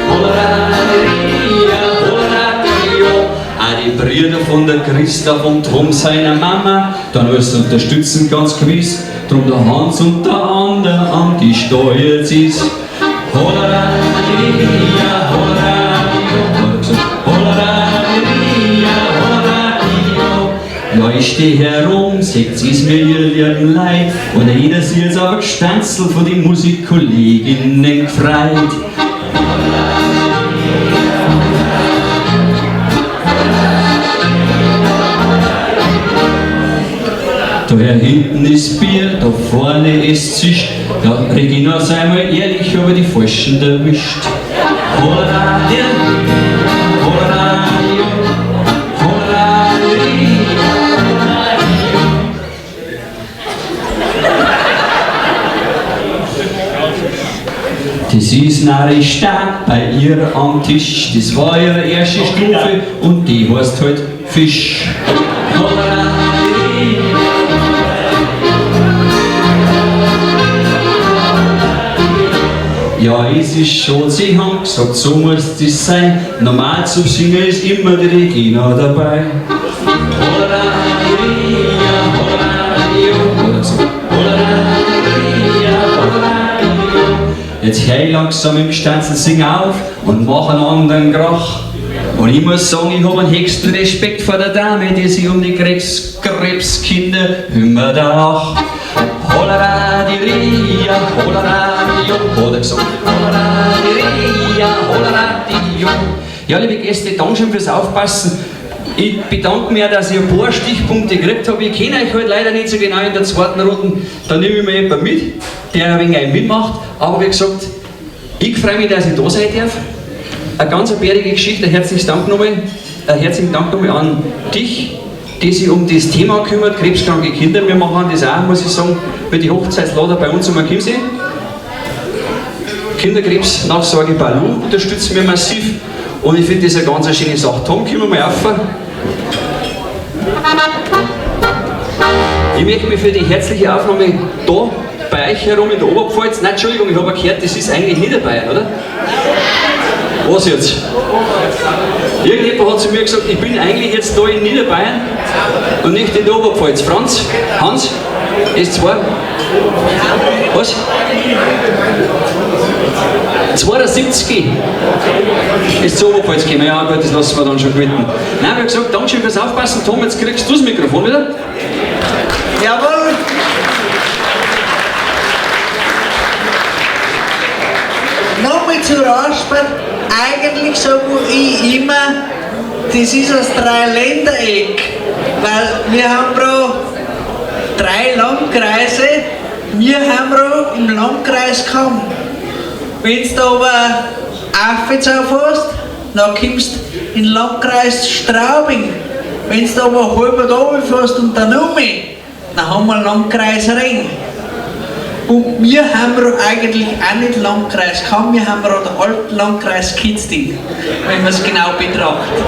Holleradia, Holleradia. Auch die Brüder von der Christa und Tom seiner Mama, dann wirst du unterstützen ganz gewiss. Drum der Hans und der andere an die Steuer ziehst. Holleradia, Holleradio, Holleradia, Holleradio. Ja, ich steh herum, seht ich's mir ihr lieben Leid, und jeder sieht jetzt aber Gstanzl von den Musikkolleginnen gefreit. Da hinten ist Bier, da vorne ist Zischt. Ja, Regina, sei mal ehrlich, ich habe die Falschen erwischt. Holleradia, Holleradio, Holleradia, Holleradio. Das ist narrisch stark bei ihr am Tisch. Das war ihre erste Stufe und die heißt halt Fisch. Holleradia. Ja, es ist schon, sie haben gesagt, so muss das sein. Normal zu singen ist immer die Regina dabei. Holleradia, Holleradio, Holleradia, Holleradio. Jetzt hör ich langsam im Gstanzl, sing auf und mach einen anderen Krach. Und ich muss sagen, ich habe einen höchsten Respekt vor der Dame, die sich um die Krebskinder kümmert auch. Holleradia, Holleradio, Holleradia, Holleradio. Ja, liebe Gäste, danke schön fürs Aufpassen. Ich bedanke mich auch, dass ich ein paar Stichpunkte gekriegt habe. Ich kenne euch halt leider nicht so genau in der zweiten Runde. Da nehme ich mir jemanden mit, der ein wenig mitmacht. Aber wie gesagt, ich freue mich, dass ich da sein darf. Eine ganz bärige Geschichte. Herzlichen Dank nochmal an dich, die sich um das Thema kümmert, krebskranke Kinder. Wir machen das auch, muss ich sagen, bei den Hochzeitslader bei uns am Chiemsee. Kinderkrebsnachsorge Balu unterstützen wir massiv und ich finde das eine ganz schöne Sache. Tom, können wir mal auf. Ich möchte mich für die herzliche Aufnahme da bei euch herum in der Oberpfalz, nein, Entschuldigung, ich habe gehört, das ist eigentlich Niederbayern, oder? Was jetzt? Irgendjemand hat zu mir gesagt, ich bin eigentlich jetzt da in Niederbayern und nicht in der Oberpfalz. Franz, Hans, S2. Was? 72 ist zur Oberpfalz gekommen. Ja gut, das lassen wir dann schon gelten. Nein, wir haben gesagt, danke schön fürs Aufpassen. Tom, jetzt kriegst du das Mikrofon wieder. Jawohl! Nochmal zur Anspannung. Eigentlich sage ich immer, das ist das Dreiländereck, weil wir haben da 3 Landkreise, wir haben da im Landkreis Kamm. Wenn du aber Affenzau fährst, dann kommst du in den Landkreis Straubing. Wenn du aber halb da fährst und dann um, dann haben wir Landkreis Ring. Und wir haben eigentlich auch nicht Landkreis Kamm, wir haben den alten Landkreis Gstanzl, wenn man es genau betrachtet.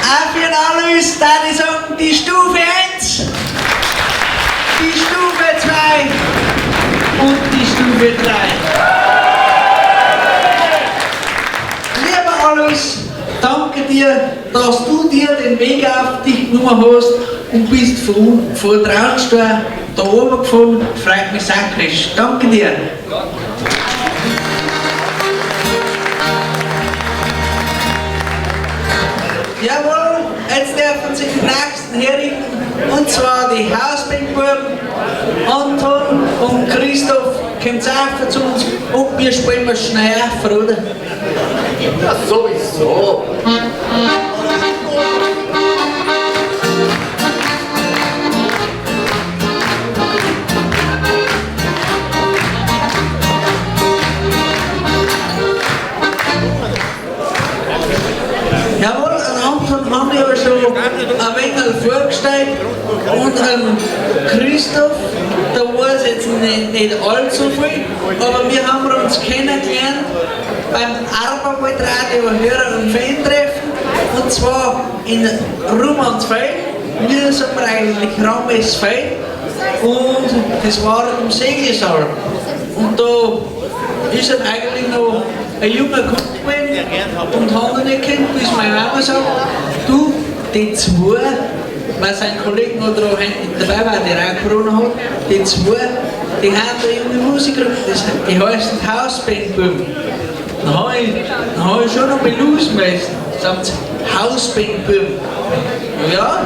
Auch für den Erlös, da ich sagen, die Stufe 1, die Stufe 2 und die Stufe 3. Lieber Erlös, danke dir, dass du dir den Weg auf dich genommen hast und bist von Traunstein da oben gefahren. Freut mich sakrisch. Danke dir. Jawohl, jetzt dürfen Sie den nächsten herrichten, und zwar die Hausbandbuben Anton und Christoph. Kommt einfach zu uns und wir spielen mal schnell auf, oder? Ja, sowieso. Jawohl, einen Anton haben wir aber schon ein wenig vorgestellt und Christoph, da weiß jetzt nicht allzu viel, aber wir haben uns kennengelernt beim Arbeitsradio Hörer- und Fan-Treffen, und zwar in Rumansfeld. Wir sind eigentlich Ramesfeld und das war im Segelsaal. Und da ist eigentlich noch ein junger Kunde gewesen und haben ihn nicht gekannt, bis meine Mama sagt, du, die zwei, weil sein Kollegen noch dabei war, der auch Corona hat, die zwei, die haben da junge Musiker, die heißen Hausbandbuben. Dann habe ich schon noch belusen müssen, sagt sie, Hausbandbuben. Ja,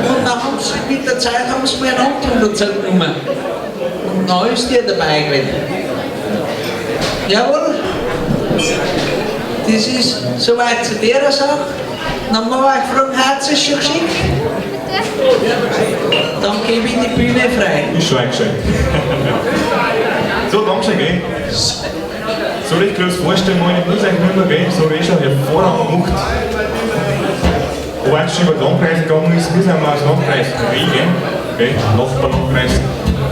und dann haben sie, mit der Zeit haben sie mir einen Anton dazu genommen. Und dann ist der dabei gewesen. Jawohl, das ist soweit zu der Sache. Dann mal euch fragen, hat sie es schon geschickt? Dann gebe ich die Bühne frei. Ist schon eingeschenkt. So, Dankeschön, gell? Soll ich groß vorstellen, meine ich muss euch nicht mehr gehen, so wie schon hervorragend gemacht. Wobei es schon über die Landkreise gegangen ist, wir sind mal aus Landkreis Regen, Nachbarlandkreis,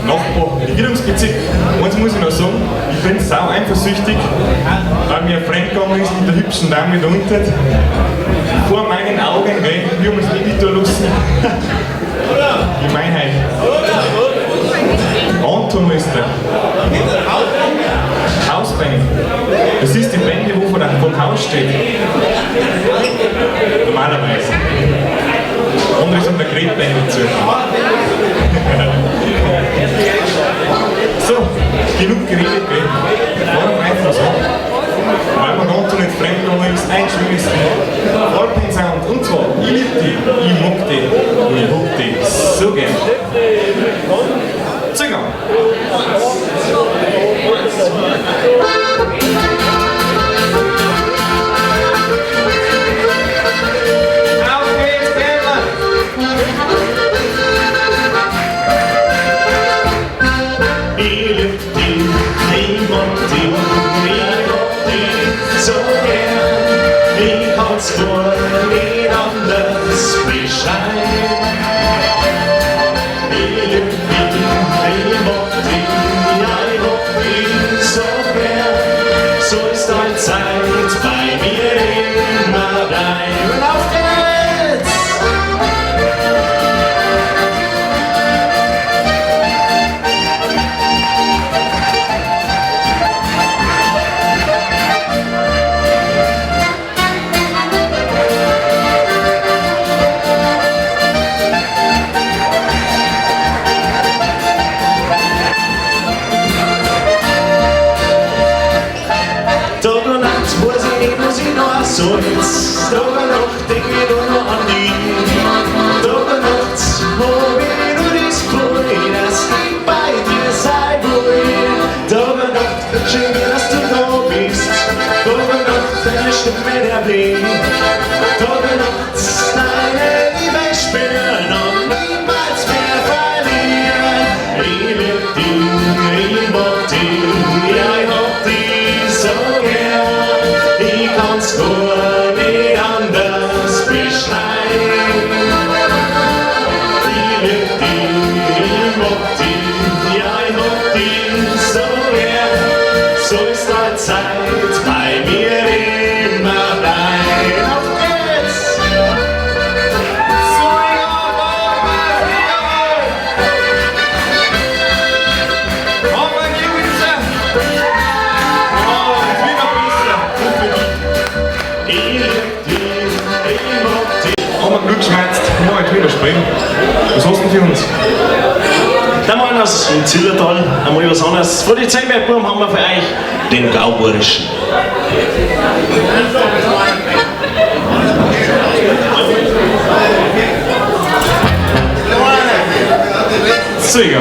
Nachbar, Regierungsbezirk. Eins muss ich noch sagen, ich bin sau eifersüchtig, weil mir ein Freund gegangen ist mit der hübschen Dame da unten. Vor meinen Augen, gell, wir haben uns nicht da lassen. Gemeinheit. Anton ist der. Hausbein. Das ist die Bände, wo vom Haus steht. Normalerweise. Andere sind der Gretbände dazu. So, genug geredet, gell? Warum einfach so? Weil man Anton nicht fremd gegangen ist, ein schönes Sound. Und zwar, ich liebe die, ich mag die und ich hab die so gern. Zugang! Wohl nicht anders bescheid. Ich lieb dich, ich mag dich, ja ich hab dich so gern. So ist deine Zeit bei mir immer bleiben. Auf geht's! So jetzt, Tag und Nacht denk ich nur noch an dich. Tag und Nacht hab ich nur das Gefühl, dass ich bei dir sein will. Tag und Nacht schön, dass du da bist. Tag und Nacht deine Stimme der Blick. Tag und Nacht deine Liebe spüren und niemals mehr verlieren. Ich lieb dich, ich mag dich, ja ich hab dich so gern. Ich kann's gar nicht anders beschreiben. Ich lieb dich, ich mag dich, ja ich hab dich so gern. So ist deine Zeit bei mir immer bleiben. Auf geht's! Glück schmerzt, ich muss halt wieder springen. Was hast du denn für uns? Dann mal aus dem Zillertal, einmal was anderes. Vor die Zeibergbuben haben wir für euch den Gauburischen. So, ja.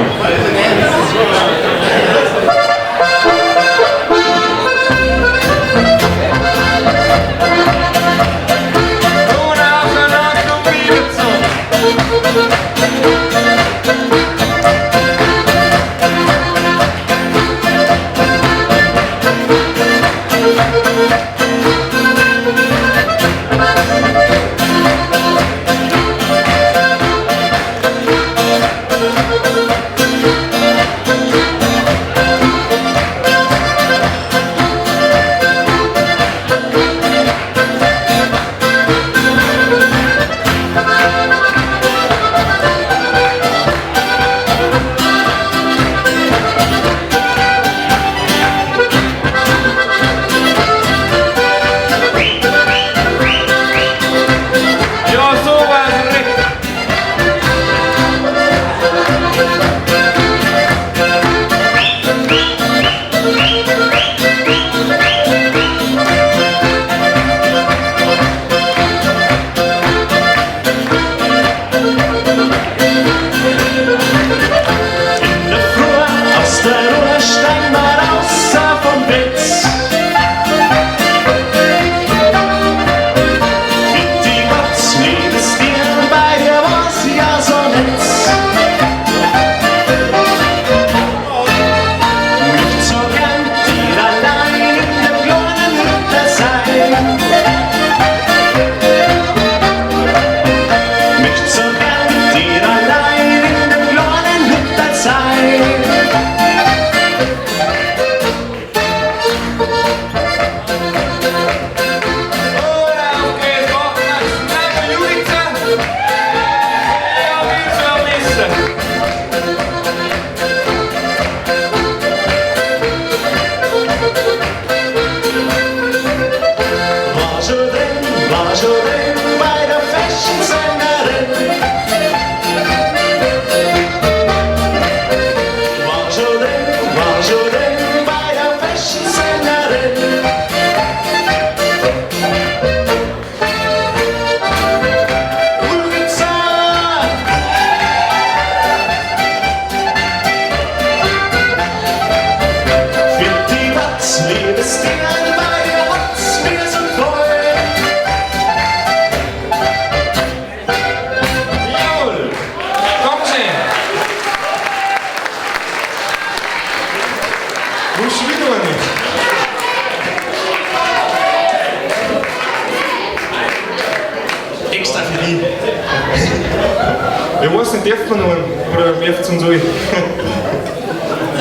Ja, was denn, darf man noch? Oder wirft es uns alle? Ja,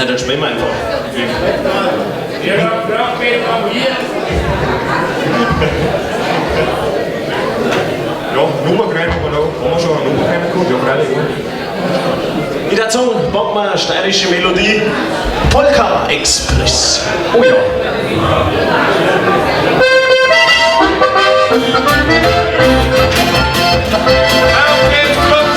dann spielen wir einfach. Ja, braucht wen von hier? Ja, Nummerkrein haben wir da. Haben wir schon eine Nummerkrein gehabt? Ja, freilich. In der Zunge packen wir eine steirische Melodie. Polka Express. Oh ja. Auf geht's, Klopf,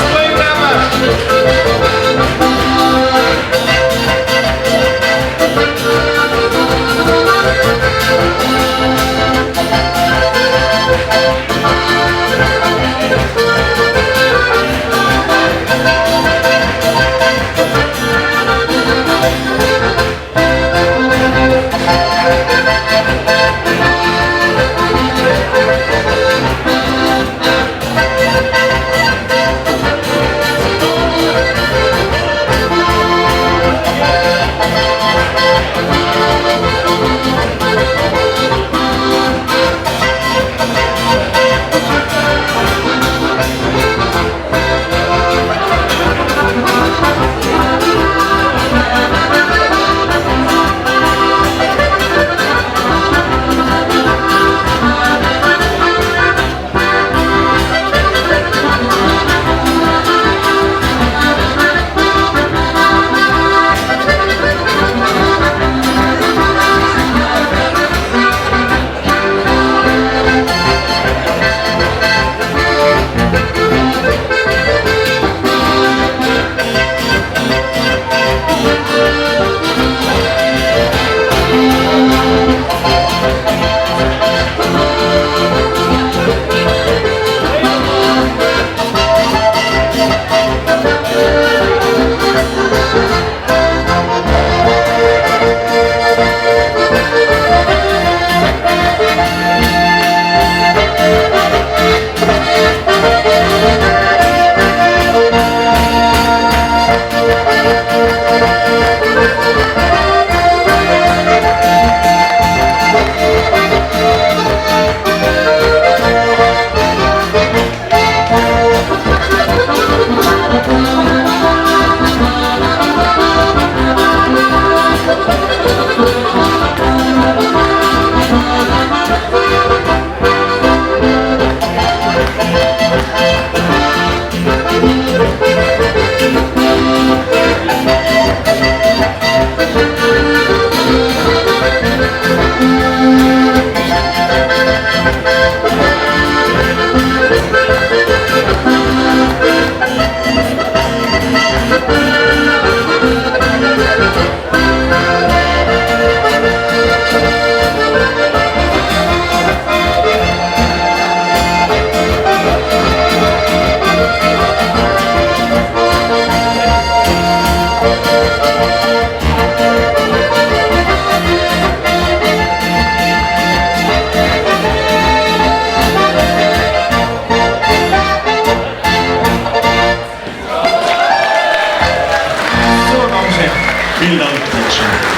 Vielen Dank.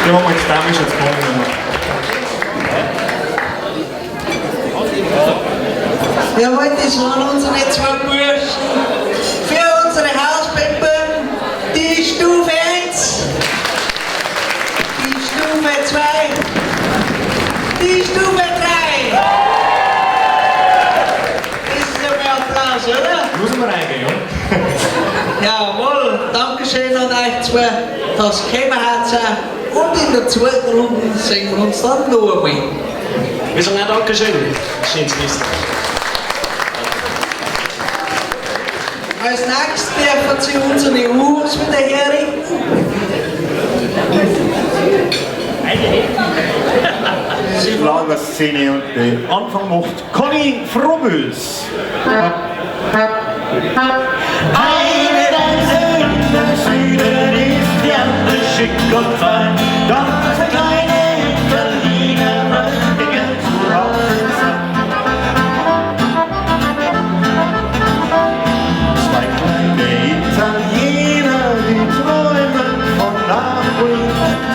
Wir haben jetzt damisch jetzt kommen. Jawohl, das waren unsere zwei Burschen. Für unsere Hauspeppen die Stufe 1, die Stufe 2, die Stufe 3. Das ist ja mehr Applaus, oder? Muss man reingehen, ja? Jawohl, Dankeschön an euch zwei, dass ihr gekommen habt. Und in der zweiten Runde sehen wir uns dann noch einmal. Wir sagen auch Dankeschön. Schönes Wissen. Als nächstes dürfen Sie unsere Uhren wieder herrichten. Die Lagerszene und den Anfang macht Conny Frommels. Eine Reise in den Süden ist die andere schick und fein. Doch der kleine Italiener möchte gern zu Hause sein. Zwei kleine Italiener, die träumen von Napoli.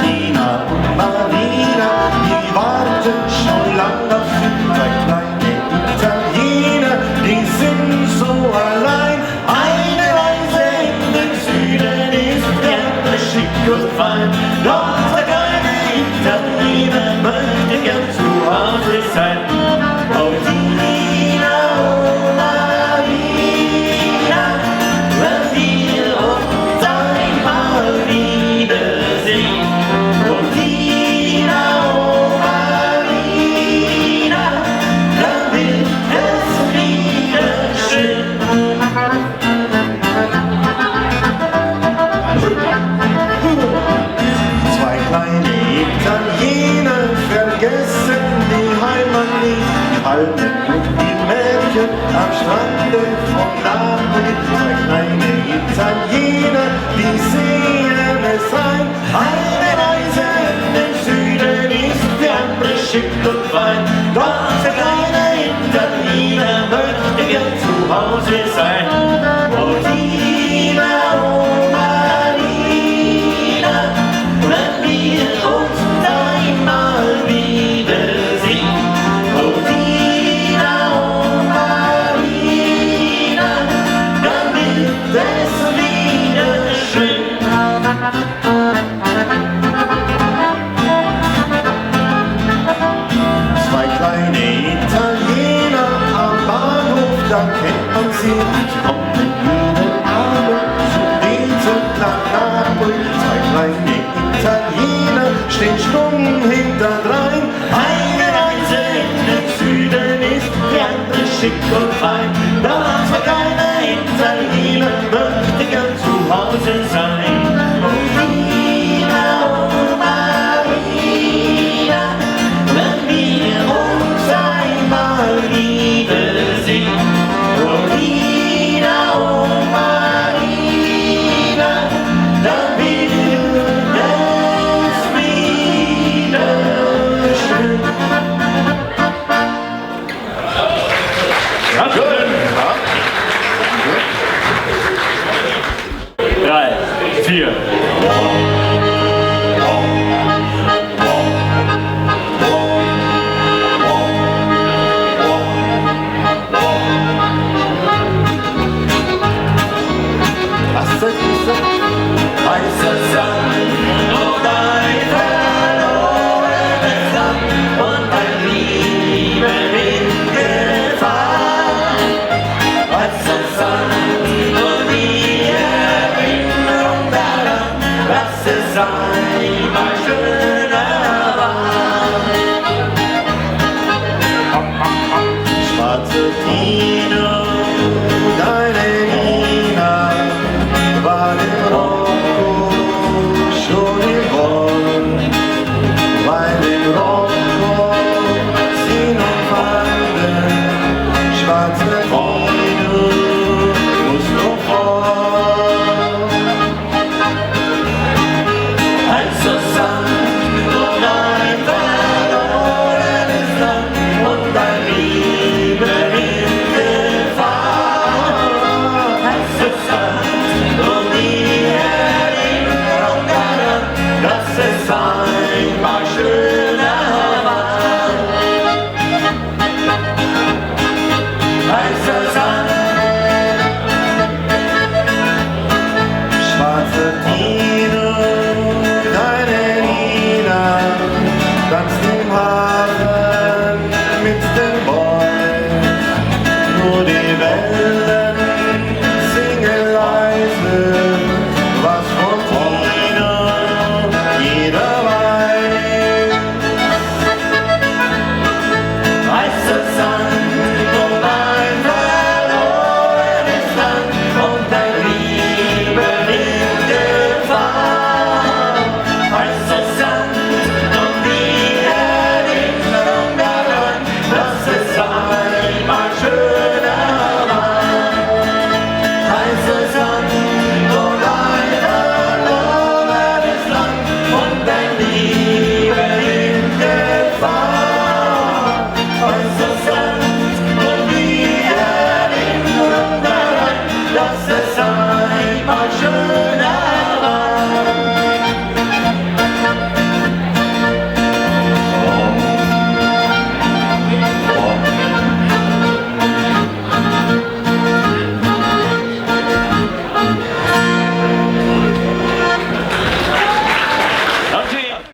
Tina und Marina, die warten schon lang auf sie. Zwei kleine Italiener, die sind so allein. Eine Reise in den Süden ist die andere schick und fein. Doch der kleine Italiener möchte gern zu Hause sein. Oh Tina, oh Marina, wenn wir uns einmal wiedersehen. Oh Tina, oh Marina, dann wird es wieder schön. Zwei kleine Italiener vergessen die Heimat nie, die Alten und die Märchen am Strande von Napoli. Zwei kleine Italiener, die sehen es ein. Eine Reise in den Süden ist die andere schick und fein. Doch der kleine Italiener möchte gern zu Hause sein. Oh Tina, oh Marina, wenn wir uns einmal wiedersehen. Oh Tina, oh Marina, dann wird es wieder schön. Zwei kleine Italiener am Bahnhof, da kennt man sie. Sie kommen jeden Abend zu Wien nach Napoli. Zwei kleine Italiener stehen stumm hinterdrein. Eine Reise in den Süden ist die andere schick und fein. Da zwei kleine Italiener möchte gern zu Hause sein. Oh Tina, oh Marina, wenn wir uns einmal wiedersehen. Oh Tina, oh Marina, 4. Was soll ich sagen? Weißer